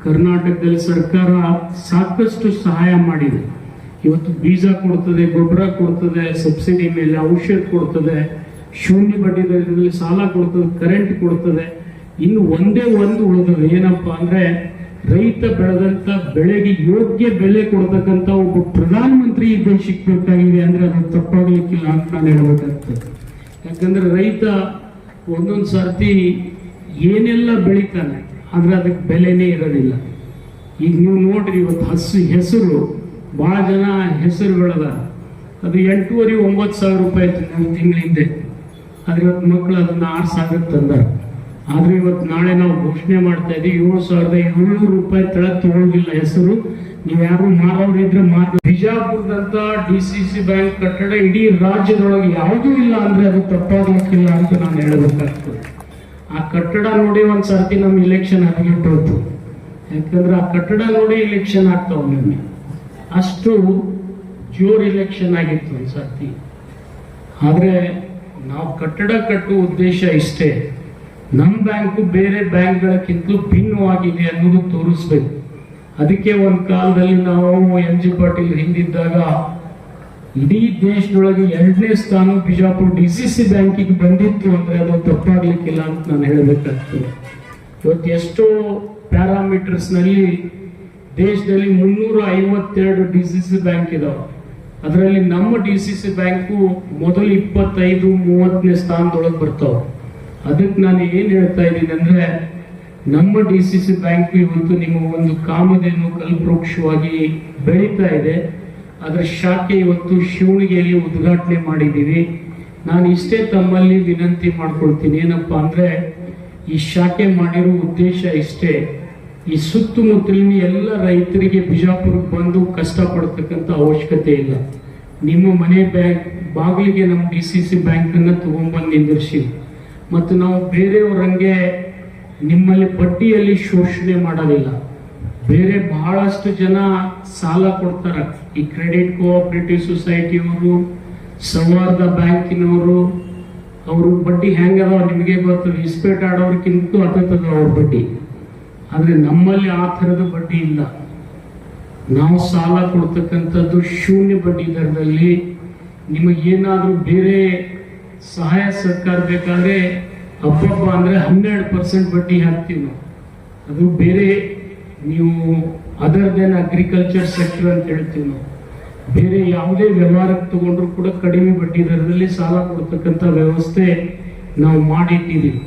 ಕರ್ನಾಟಕದಲ್ಲಿ ಸರ್ಕಾರ ಸಾಕಷ್ಟು ಸಹಾಯ ಮಾಡಿದೆ. ಇವತ್ತು ಬೀಜ ಕೊಡ್ತದೆ, ಗೊಬ್ಬರ ಕೊಡ್ತದೆ, ಸಬ್ಸಿಡಿ ಮೇಲೆ ಔಷಧ ಕೊಡ್ತದೆ, ಶೂನ್ಯ ಬಡ್ಡಿ ದರದಲ್ಲಿ ಸಾಲ ಕೊಡ್ತದೆ, ಕರೆಂಟ್ ಕೊಡ್ತದೆ. ಇನ್ನು ಒಂದೇ ಒಂದು ಉಳಿದದು ಏನಪ್ಪಾ ಅಂದ್ರೆ ರೈತ ಬೆಳೆದಂತ ಬೆಳೆಗೆ ಯೋಗ್ಯ ಬೆಲೆ ಕೊಡ್ತಕ್ಕಂಥ ಒಬ್ಬ ಪ್ರಧಾನಮಂತ್ರಿ ಈ ದೇಶಕ್ಕೆ ಬೇಕಾಗಿದೆ ಅಂದ್ರೆ ಅದು ತಪ್ಪಾಗ್ಲಿಕ್ಕಿಲ್ಲ ಅಂತ ನಾನು ಹೇಳ್ಬೇಕಾಗ್ತದೆ. ಯಾಕಂದ್ರೆ ರೈತ ಒಂದೊಂದು ಸರ್ತಿ ಏನೆಲ್ಲ ಬೆಳಿತಾನೆ ಆದ್ರೆ ಅದಕ್ಕೆ ಬೆಲೆನೇ ಇರೋದಿಲ್ಲ. ಈಗ ನೀವು ನೋಡ್ರಿ, ಇವತ್ತು ಹೆಸರು ಬಹಳ ಜನ ಹೆಸರುಗಳದ, ಅದು 8,500-9 ಸಾವಿರ ರೂಪಾಯಿ ಇತ್ತು 3 ತಿಂಗಳ ಹಿಂದೆ. ಆದ್ರೆ ಇವತ್ತು ಮಕ್ಕಳು ಅದನ್ನ 6,000 ತಂದಾರ. ಆದ್ರೆ ಇವತ್ತು ನಾಳೆ ನಾವು ಘೋಷಣೆ ಮಾಡ್ತಾ ಇದ್ದೀವಿ 7,700 ರೂಪಾಯಿ ತಳ ತಗೊಳ್ಳೋದಿಲ್ಲ ಹೆಸರು. ನೀವು ಯಾರು ಮಾರೋರಿದ್ರೆ ಬಿಜಾಪುರದಂತ DCC ಬ್ಯಾಂಕ್ ಕಟ್ಟಡ ಇಡೀ ರಾಜ್ಯದೊಳಗೆ ಯಾವುದೂ ಇಲ್ಲ ಅಂದ್ರೆ ಅದು ತಪ್ಪಾಗ್ಲಿಕ್ಕಿಲ್ಲ ಅಂತ ನಾನು ಹೇಳಬೇಕಾಗ್ತದೆ. ಆ ಕಟ್ಟಡ ನೋಡಿ ಒಂದ್ ಸರ್ತಿ ನಮ್ಮ ಇಲೆಕ್ಷನ್ ಆಗಿಟ್ಟೋಯ್ತು. ಯಾಕಂದ್ರೆ ಆ ಕಟ್ಟಡ ನೋಡಿ ಇಲೆಕ್ಷನ್ ಆಗ್ತಾವ ನಿನ್ನೆ, ಅಷ್ಟು ಜೋರ್ ಇಲೆಕ್ಷನ್ ಆಗಿತ್ತು ಒಂದ್ ಸರ್ತಿ. ಆದ್ರೆ ನಾವು ಕಟ್ಟಡ ಕಟ್ಟುವ ಉದ್ದೇಶ ಇಷ್ಟೇ, ನಮ್ಮ ಬ್ಯಾಂಕು ಬೇರೆ ಬ್ಯಾಂಕ್ಗಳಕ್ಕಿಂತಲೂ ಭಿನ್ನವಾಗಿದೆ ಅನ್ನೋದು ತೋರಿಸ್ಬೇಕು. ಅದಕ್ಕೆ ಒಂದು ಕಾಲದಲ್ಲಿ ನಾವು MG ಪಾಟೀಲ್ ಹಿಂದಿದ್ದಾಗ ಇಡೀ ದೇಶದೊಳಗೆ 2ನೇ ಸ್ಥಾನ ಬಿಜಾಪುರ DCC ಬ್ಯಾಂಕಿಗೆ ಬಂದಿತ್ತು ಅಂದ್ರೆ ಅದು ತಪ್ಪಾಗ್ಲಿಕ್ಕಿಲ್ಲ ಅಂತ ನಾನು ಹೇಳಬೇಕಾಗ್ತದೆ. ಇವತ್ತು ಎಷ್ಟೋ ಪ್ಯಾರಾಮೀಟರ್ಸ್ ನಲ್ಲಿ ದೇಶದಲ್ಲಿ 352 DCC ಬ್ಯಾಂಕ್ ಇದಾವೆ. ಅದರಲ್ಲಿ ನಮ್ಮ DCC ಬ್ಯಾಂಕು ಮೊದಲು 25-30ನೇ ಸ್ಥಾನದೊಳಗೆ ಬರ್ತಾವೆ. ಅದಕ್ಕೆ ನಾನು ಏನ್ ಹೇಳ್ತಾ ಇದ್ದೀನಿ ಅಂದ್ರೆ ನಮ್ಮ DCC ಬ್ಯಾಂಕ್ ಇವತ್ತು ನಿಮ್ಮ ಒಂದು ಕಾಮಧೇನು ಕಲ್ಪವೃಕ್ಷವಾಗಿ ಬೆಳೀತಾ ಇದೆ. ಅದರ ಶಾಖೆ ಇವತ್ತು ಶಿವಣಿಗೆಯಲ್ಲಿ ಉದ್ಘಾಟನೆ ಮಾಡಿದ್ದೀವಿ. ನಾನು ಇಷ್ಟೇ ತಮ್ಮಲ್ಲಿ ವಿನಂತಿ ಮಾಡ್ಕೊಳ್ತೀನಿ, ಏನಪ್ಪಾ ಅಂದ್ರೆ ಈ ಶಾಖೆ ಮಾಡಿರೋ ಉದ್ದೇಶ ಇಷ್ಟೇ, ಈ ಸುತ್ತಮುತ್ತಲಿನ ಎಲ್ಲ ರೈತರಿಗೆ ಬಿಜಾಪುರಕ್ಕೆ ಬಂದು ಕಷ್ಟ ಪಡ್ತಕ್ಕಂಥ ಅವಶ್ಯಕತೆ ಇಲ್ಲ. ನಿಮ್ಮ ಮನೆ ಬ್ಯಾಂಕ್ ಬಾಗಿಲಿಗೆ ನಮ್ಮ DCC ಬ್ಯಾಂಕ್ ಅನ್ನ ತಗೊಂಡ್ಬಂದು ನಿಂದಿರ್ಸಿ. ಮತ್ತು ನಾವು ಬೇರೆಯವರಂಗೆ ನಿಮ್ಮಲ್ಲಿ ಬಡ್ಡಿಯಲ್ಲಿ ಶೋಷಣೆ ಮಾಡೋದಿಲ್ಲ. ಬೇರೆ ಬಹಳಷ್ಟು ಜನ ಸಾಲ ಕೊಡ್ತಾರ, ಈ ಕ್ರೆಡಿಟ್ ಕೋಆಪರೇಟಿವ್ ಸೊಸೈಟಿಯವರು, ಸೌಹಾರ್ದ ಬ್ಯಾಂಕಿನವರು, ಅವರು ಬಡ್ಡಿ ಹೆಂಗದ ನಿಮಗೆ ಗೊತ್ತದ, ಇಸ್ಪೇಟ್ ಆಡೋರ್ಕಿಂತೂ ಹತ್ತದ ಅವ್ರ ಬಡ್ಡಿ. ಆದ್ರೆ ನಮ್ಮಲ್ಲಿ ಆ ಥರದ ಬಡ್ಡಿ ಇಲ್ಲ. ನಾವು ಸಾಲ ಕೊಡ್ತಕ್ಕಂಥದ್ದು ಶೂನ್ಯ ಬಡ್ಡಿ ದರದಲ್ಲಿ. ನಿಮಗೇನಾದ್ರೂ ಬೇರೆ ಸಹಾಯ ಸರ್ಕಾರ ಬೇಕಾದ್ರೆ ಹಬ್ಬ ಅಂದ್ರೆ 12% ಬಡ್ಡಿ ಹಾಕ್ತೀವಿ ನಾವು. ಅದು ಬೇರೆ ನೀವು ಅದರ್ ದೆನ್ ಅಗ್ರಿಕಲ್ಚರ್ ಸೆಕ್ಟರ್ ಅಂತ ಹೇಳ್ತೀವಿ ನಾವು. ಬೇರೆ ಯಾವುದೇ ವ್ಯವಹಾರಕ್ಕೆ ತಗೊಂಡ್ರು ಕೂಡ ಕಡಿಮೆ ಬಡ್ಡಿ ದರದಲ್ಲಿ ಸಾಲ ಕೊಡ್ತಕ್ಕಂಥ ವ್ಯವಸ್ಥೆ ನಾವು ಮಾಡಿಟ್ಟಿದ್ದೀವಿ.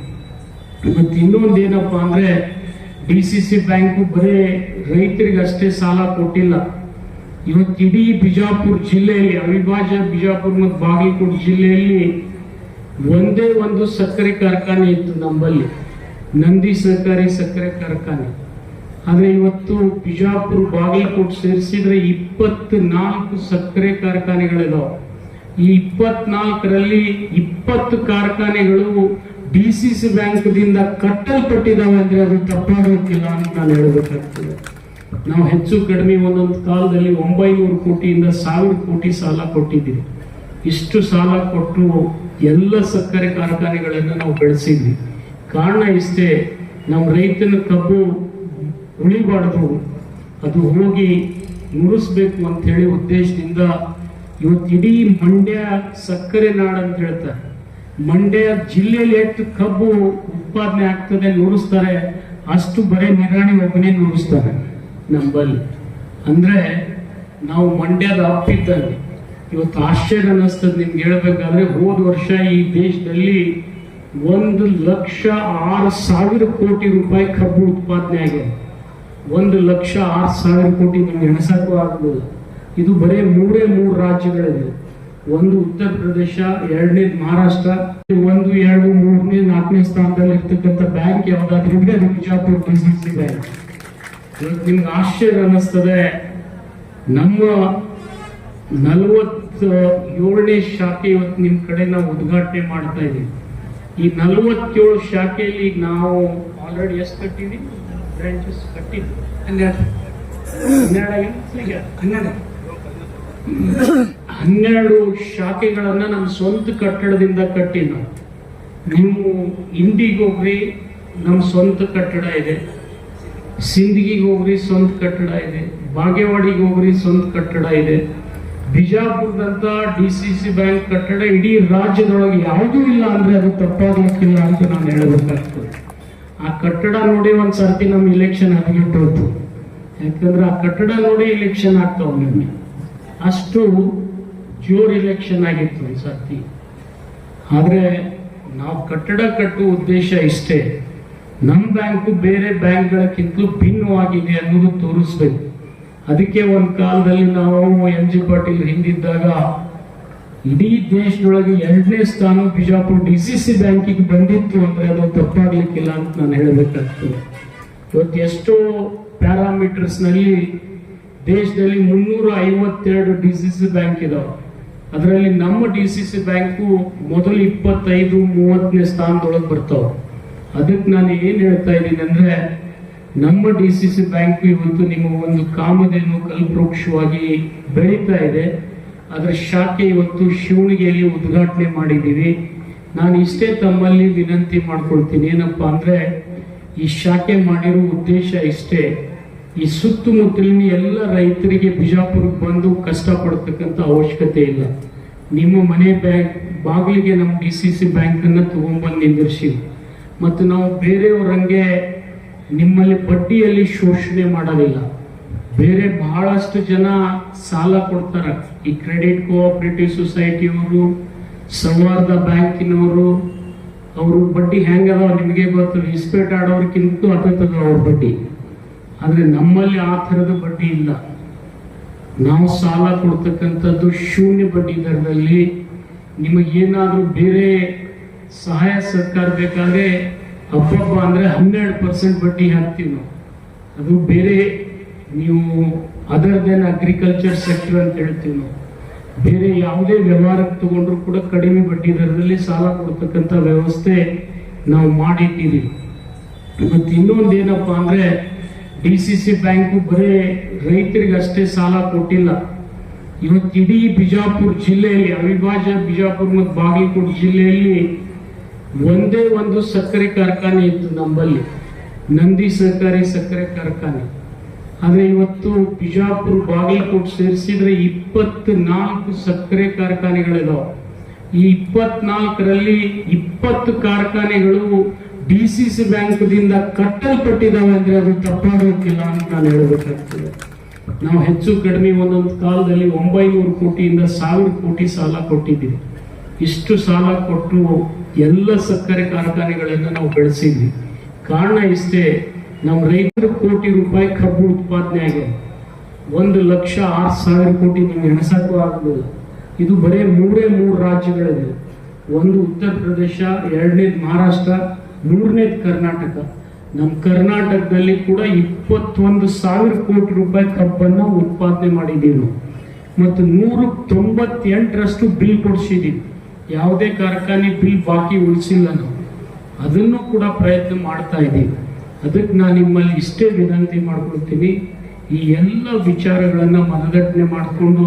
ಮತ್ತೆ ಇನ್ನೊಂದು ಏನಪ್ಪಾ ಅಂದ್ರೆ DCC ಬ್ಯಾಂಕು ಬರೇ ರೈತರಿಗೆ ಅಷ್ಟೇ ಸಾಲ ಕೊಟ್ಟಿಲ್ಲ. ಇವತ್ತು ಇಡೀ ಬಿಜಾಪುರ ಜಿಲ್ಲೆಯಲ್ಲಿ, ಅವಿಭಾಜ್ಯ ಬಿಜಾಪುರ ಮತ್ತು ಬಾಗಲಕೋಟೆ ಜಿಲ್ಲೆಯಲ್ಲಿ ಒಂದೇ ಒಂದು ಸಕ್ಕರೆ ಕಾರ್ಖಾನೆ ಇತ್ತು ನಮ್ಮಲ್ಲಿ, ನಂದಿ ಸಹಕಾರಿ ಸಕ್ಕರೆ ಕಾರ್ಖಾನೆ. ಆದ್ರೆ ಇವತ್ತು ಬಿಜಾಪುರ ಬಾಗಲಕೋಟೆ ಸೇರಿಸಿದ್ರೆ 24 ಸಕ್ಕರೆ ಕಾರ್ಖಾನೆಗಳಿದಾವೆ. ಈ 24ರಲ್ಲಿ 20 ಕಾರ್ಖಾನೆಗಳು DCC ಬ್ಯಾಂಕ್ದಿಂದ ಕಟ್ಟಲ್ಪಟ್ಟಿದ್ದಾವೆ ಅಂದ್ರೆ ಅದು ತಪ್ಪಾಗೋಕ್ಕಿಲ್ಲ ಅಂತ ನಾನು ಹೇಳಬೇಕಾಗ್ತದೆ. ನಾವು ಹೆಚ್ಚು ಕಡಿಮೆ ಒಂದೊಂದು ಕಾಲದಲ್ಲಿ 900 ಕೋಟಿಯಿಂದ 1000 ಕೋಟಿ ಸಾಲ ಕೊಟ್ಟಿದ್ದೀವಿ. ಇಷ್ಟು ಸಾಲ ಕೊಟ್ಟು ಎಲ್ಲ ಸಕ್ಕರೆ ಕಾರ್ಖಾನೆಗಳನ್ನು ನಾವು ಬೆಳೆಸಿದ್ವಿ. ಕಾರಣ ಇಷ್ಟೇ, ನಮ್ಮ ರೈತನ ಕಬ್ಬು ಉಳಿಬಾರ್ದು, ಅದು ಹೋಗಿ ನುರಿಸ್ಬೇಕು ಅಂತ ಹೇಳಿ ಉದ್ದೇಶದಿಂದ ಇವತ್ತು ಇಡೀ ಮಂಡ್ಯ ಸಕ್ಕರೆ ನಾಡು ಅಂತ ಹೇಳ್ತಾರೆ. ಮಂಡ್ಯ ಜಿಲ್ಲೆಯಲ್ಲಿ ಎಷ್ಟು ಕಬ್ಬು ಉತ್ಪಾದನೆ ಆಗ್ತದೆ ನುಡಿಸ್ತಾರೆ, ಅಷ್ಟು ಬರೀ ನಿರಾಣಿ ಒಬ್ಬನೇ ನುಡಿಸ್ತಾರೆ ನಂಬಲ್ಲಿ. ಅಂದ್ರೆ ನಾವು ಮಂಡ್ಯದ ಅಪ್ಪಿದ್ದಲ್ಲಿ ಇವತ್ತು ಆಶ್ಚರ್ಯ ಅನ್ನಿಸ್ತದೆ ನಿಮ್ಗೆ ಹೇಳ್ಬೇಕಾದ್ರೆ. ಹೋದ ವರ್ಷ ಈ ದೇಶದಲ್ಲಿ 1,06,000 ಕೋಟಿ ರೂಪಾಯಿ ಕಬ್ಬು ಉತ್ಪಾದನೆ ಆಗಿದೆ. 1,06,000 ಕೋಟಿ ನಿಮ್ಗೆ ಎಣಸಕ್ಕೂ ಆಗುದಿಲ್ಲ. ಇದು ಬರೀ ಮೂರೇ ರಾಜ್ಯಗಳಿದೆ. ಒಂದು ಉತ್ತರ ಪ್ರದೇಶ, ಎರಡನೇದು ಮಹಾರಾಷ್ಟ್ರ, 1, 2, 3, 4ನೇ ಸ್ಥಾನದಲ್ಲಿ ಇರ್ತಕ್ಕಂಥ ಬ್ಯಾಂಕ್ ಯಾವ್ದಾದ್ರು ಇದ್ರೆ ಅದು ಬಿಜಾಪುರ DCC ಬ್ಯಾಂಕ್. ಇವತ್ತು ನಿಮ್ಗೆ ಆಶ್ಚರ್ಯ ಅನ್ನಿಸ್ತದೆ, ನಮ್ಮ 47ನೇ ಶಾಖೆ ಇವತ್ತು ನಿಮ್ ಕಡೆ ನಾವು ಉದ್ಘಾಟನೆ ಮಾಡ್ತಾ ಇದ್ದೀವಿ. ಈ 47 ಶಾಖೆಯಲ್ಲಿ ನಾವು ಆಲ್ರೆಡಿ ಎಷ್ಟು ಕಟ್ಟಿದ್ವಿ? ಬ್ರಾಂಚಸ್ ಕಟ್ಟಿದ್ವಿ 12 ಶಾಖೆಗಳನ್ನ ನಮ್ಮ ಸ್ವಂತ ಕಟ್ಟಡದಿಂದ ಕಟ್ಟಿ ನಾವು. ನೀವು ಇಂಡಿಗೆ ಹೋಗ್ರಿ, ನಮ್ಮ ಸ್ವಂತ ಕಟ್ಟಡ ಇದೆ. ಸಿಂದಗಿಗೆ ಹೋಗ್ರಿ, ಸ್ವಂತ ಕಟ್ಟಡ ಇದೆ. ಬಾಗೇವಾಡಿಗೆ ಹೋಗ್ರಿ, ಸ್ವಂತ ಕಟ್ಟಡ ಇದೆ. ಬಿಜಾಪುರದಂತ DCC ಬ್ಯಾಂಕ್ ಕಟ್ಟಡ ಇಡೀ ರಾಜ್ಯದೊಳಗೆ ಯಾವುದೂ ಇಲ್ಲ ಅಂದ್ರೆ ಅದು ತಪ್ಪಾಗಲಿಕ್ಕಿಲ್ಲ ಅಂತ ನಾನು ಹೇಳಬೇಕಾಗ್ತದೆ. ಆ ಕಟ್ಟಡ ನೋಡಿ ಒಂದ್ ಸರ್ತಿ ನಮ್ಮ ಇಲೆಕ್ಷನ್ ಹದಗೆಟ್ಟು ಹೋಯ್ತು. ಯಾಕಂದ್ರೆ ಆ ಕಟ್ಟಡ ನೋಡಿ ಇಲೆಕ್ಷನ್ ಆಗ್ತಾವ ನಿನ್ನೆ. ಅಷ್ಟು ಜೋರ್ ಇಲೆಕ್ಷನ್ ಆಗಿತ್ತು ಒಂದ್ ಸರ್ತಿ. ಆದ್ರೆ ನಾವು ಕಟ್ಟಡ ಕಟ್ಟುವ ಉದ್ದೇಶ ಇಷ್ಟೇ, ನಮ್ಮ ಬ್ಯಾಂಕು ಬೇರೆ ಬ್ಯಾಂಕ್ಗಳಕ್ಕಿಂತಲೂ ಭಿನ್ನವಾಗಿದೆ ಅನ್ನೋದು ತೋರಿಸ್ಬೇಕು. ಅದಕ್ಕೆ ಒಂದು ಕಾಲದಲ್ಲಿ ನಾವು MG ಪಾಟೀಲ್ ಹಿಂದಿದ್ದಾಗ ಇಡೀ ದೇಶದೊಳಗೆ 2ನೇ ಸ್ಥಾನ ಬಿಜಾಪುರ DCC ಬ್ಯಾಂಕಿಗೆ ಬಂದಿತ್ತು ಅಂದ್ರೆ ಅದು ತಪ್ಪಾಗ್ಲಿಕ್ಕಿಲ್ಲ ಅಂತ ನಾನು ಹೇಳಬೇಕಾಗ್ತದೆ. ಇವತ್ತು ಎಷ್ಟೋ ಪ್ಯಾರಾಮೀಟರ್ಸ್ ನಲ್ಲಿ ದೇಶದಲ್ಲಿ 352 DCC ಬ್ಯಾಂಕ್ ಇದಾವೆ. ಅದರಲ್ಲಿ ನಮ್ಮ DCC ಬ್ಯಾಂಕು ಮೊದಲು 25-30ನೇ ಸ್ಥಾನದೊಳಗೆ ಬರ್ತಾವ. ಅದಕ್ಕೆ ನಾನು ಏನ್ ಹೇಳ್ತಾ ಇದ್ದೀನಿ ಅಂದ್ರೆ, ನಮ್ಮ DCC ಬ್ಯಾಂಕ್ ಇವತ್ತು ನಿಮ್ಮ ಒಂದು ಕಾಮಧೇನು ಕಲ್ಪವೃಕ್ಷವಾಗಿ ಬೆಳೀತಾ ಇದೆ. ಅದರ ಶಾಖೆ ಇವತ್ತು ಶಿವಣಗಿಯಲ್ಲಿ ಉದ್ಘಾಟನೆ ಮಾಡಿದ್ದೀವಿ. ನಾನು ಇಷ್ಟೇ ತಮ್ಮಲ್ಲಿ ವಿನಂತಿ ಮಾಡ್ಕೊಳ್ತೀನಿ, ಏನಪ್ಪಾ ಅಂದ್ರೆ ಈ ಶಾಖೆ ಮಾಡಿರೋ ಉದ್ದೇಶ ಇಷ್ಟೇ, ಈ ಸುತ್ತಮುತ್ತಲಿನ ಎಲ್ಲ ರೈತರಿಗೆ ಬಿಜಾಪುರಕ್ಕೆ ಬಂದು ಕಷ್ಟ ಪಡ್ತಕ್ಕಂಥ ಅವಶ್ಯಕತೆ ಇಲ್ಲ. ನಿಮ್ಮ ಮನೆ ಬಾಗಿಲಿಗೆ ನಮ್ಮ DCC ಬ್ಯಾಂಕ್ ಅನ್ನ ತಗೊಂಡ್ಬಂದು ನಿಂದಿರಿಸಿ, ಮತ್ತು ನಾವು ಬೇರೆಯವರಂಗೆ ನಿಮ್ಮಲ್ಲಿ ಬಡ್ಡಿಯಲ್ಲಿ ಶೋಷಣೆ ಮಾಡೋದಿಲ್ಲ. ಬೇರೆ ಬಹಳಷ್ಟು ಜನ ಸಾಲ ಕೊಡ್ತಾರ. ಈ ಕ್ರೆಡಿಟ್ ಕೋಆಪರೇಟಿವ್ ಸೊಸೈಟಿಯವರು, ಸೌಹಾರ್ದ ಬ್ಯಾಂಕಿನವರು, ಅವರು ಬಡ್ಡಿ ಹೆಂಗದಾವ ನಿಮಗೆ ಗೊತ್ತು. ಇಸ್ಪೇಟ್ ಆಡೋರ್ಕಿಂತ ಹತ್ತದ ಅವ್ರ ಬಡ್ಡಿ. ಆದ್ರೆ ನಮ್ಮಲ್ಲಿ ಆ ಥರದ ಬಡ್ಡಿ ಇಲ್ಲ. ನಾವು ಸಾಲ ಕೊಡ್ತಕ್ಕಂಥದ್ದು ಶೂನ್ಯ ಬಡ್ಡಿ ದರದಲ್ಲಿ. ನಿಮಗೇನಾದ್ರೂ ಬೇರೆ ಸಹಾಯ ಸರ್ಕಾರ ಬೇಕಾದ್ರೆ ಹಬ್ಬ ಅಂದ್ರೆ 12% ಬಡ್ಡಿ ಹಾಕ್ತೀವಿ ನಾವು. ಅದು ಬೇರೆ ನೀವು ಅದರ್ ದೆನ್ ಅಗ್ರಿಕಲ್ಚರ್ ಸೆಕ್ಟರ್ ಅಂತ ಹೇಳ್ತೀವಿ ನಾವು. ಬೇರೆ ಯಾವುದೇ ವ್ಯವಹಾರಕ್ಕೆ ತಗೊಂಡ್ರು ಕೂಡ ಕಡಿಮೆ ಬಡ್ಡಿ ದರದಲ್ಲಿ ಸಾಲ ಕೊಡ್ತಕ್ಕಂಥ ವ್ಯವಸ್ಥೆ ನಾವು ಮಾಡಿದ್ದೀವಿ. ಮತ್ತೆ ಇನ್ನೊಂದೇನಪ್ಪ ಅಂದ್ರೆ, DCC ಬ್ಯಾಂಕು ಬರೇ ರೈತರಿಗೆ ಅಷ್ಟೇ ಸಾಲ ಕೊಟ್ಟಿಲ್ಲ. ಇವತ್ತು ಇಡೀ ಬಿಜಾಪುರ ಜಿಲ್ಲೆಯಲ್ಲಿ, ಅವಿಭಾಜ್ಯ ಬಿಜಾಪುರ ಮತ್ತು ಬಾಗಲಕೋಟೆ ಜಿಲ್ಲೆಯಲ್ಲಿ ಒಂದೇ ಒಂದು ಸಕ್ಕರೆ ಕಾರ್ಖಾನೆ ಇತ್ತು ನಮ್ಮಲ್ಲಿ, ನಂದಿ ಸಹಕಾರಿ ಸಕ್ಕರೆ ಕಾರ್ಖಾನೆ. ಆದ್ರೆ ಇವತ್ತು ಬಿಜಾಪುರ ಬಾಗಲಕೋಟೆ ಸೇರಿಸಿದ್ರೆ 24 ಸಕ್ಕರೆ ಕಾರ್ಖಾನೆಗಳಿದಾವೆ. ಈ 24ರಲ್ಲಿ 20 ಕಾರ್ಖಾನೆಗಳು DCC ಬ್ಯಾಂಕ್ದಿಂದ ಕಟ್ಟಲ್ಪಟ್ಟಿದ್ದಾವೆ ಅಂದ್ರೆ ಅದು ತಪ್ಪಾಗೋಕ್ಕಿಲ್ಲ ಅಂತ ನಾನು ಹೇಳಬೇಕಾಗ್ತದೆ. ನಾವು ಹೆಚ್ಚು ಕಡಿಮೆ ಒಂದೊಂದು ಕಾಲದಲ್ಲಿ 900 ಕೋಟಿಯಿಂದ 1000 ಕೋಟಿ ಸಾಲ ಕೊಟ್ಟಿದ್ದೀವಿ. ಇಷ್ಟು ಸಾಲ ಕೊಟ್ಟು ಎಲ್ಲ ಸಕ್ಕರೆ ಕಾರ್ಖಾನೆಗಳನ್ನು ನಾವು ಬೆಳೆಸಿದ್ವಿ. ಕಾರಣ ಇಷ್ಟೇ, ನಮ್ಮ ರೈತರು ಕೋಟಿ ರೂಪಾಯಿ ಕಬ್ಬು ಉತ್ಪಾದನೆ ಆಗಿದೆ. 1,06,000 ಕೋಟಿ ನಿಮ್ಗೆ ಎಣಸಕ್ಕೂ ಆಗುದಿಲ್ಲ. ಇದು ಬರೀ ಮೂರೇ ರಾಜ್ಯಗಳಿದೆ. ಒಂದು ಉತ್ತರ ಪ್ರದೇಶ, ಎರಡನೇದು ಮಹಾರಾಷ್ಟ್ರ, 3ನೇದು ಕರ್ನಾಟಕ. ನಮ್ಮ ಕರ್ನಾಟಕದಲ್ಲಿ ಕೂಡ 21,000 ಕೋಟಿ ರೂಪಾಯಿ ಕಬ್ಬನ್ನ ಉತ್ಪಾದನೆ ಮಾಡಿದ್ದೀವಿ ನಾವು. ಮತ್ತು 198ರಷ್ಟು ಬಿಲ್ ಕೊಡಿಸಿದ್ದೀವಿ. ಯಾವುದೇ ಕಾರ್ಖಾನೆ ಬಿಲ್ ಬಾಕಿ ಉಳಿಸಿಲ್ಲ ನಾವು. ಅದನ್ನು ಕೂಡ ಪ್ರಯತ್ನ ಮಾಡ್ತಾ ಇದ್ದೀವಿ. ಅದಕ್ಕೆ ನಾನು ನಿಮ್ಮಲ್ಲಿ ಇಷ್ಟೇ ವಿನಂತಿ ಮಾಡ್ಕೊಳ್ತೀನಿ, ಈ ಎಲ್ಲ ವಿಚಾರಗಳನ್ನ ಮನದಟ್ಟಣೆ ಮಾಡಿಕೊಂಡು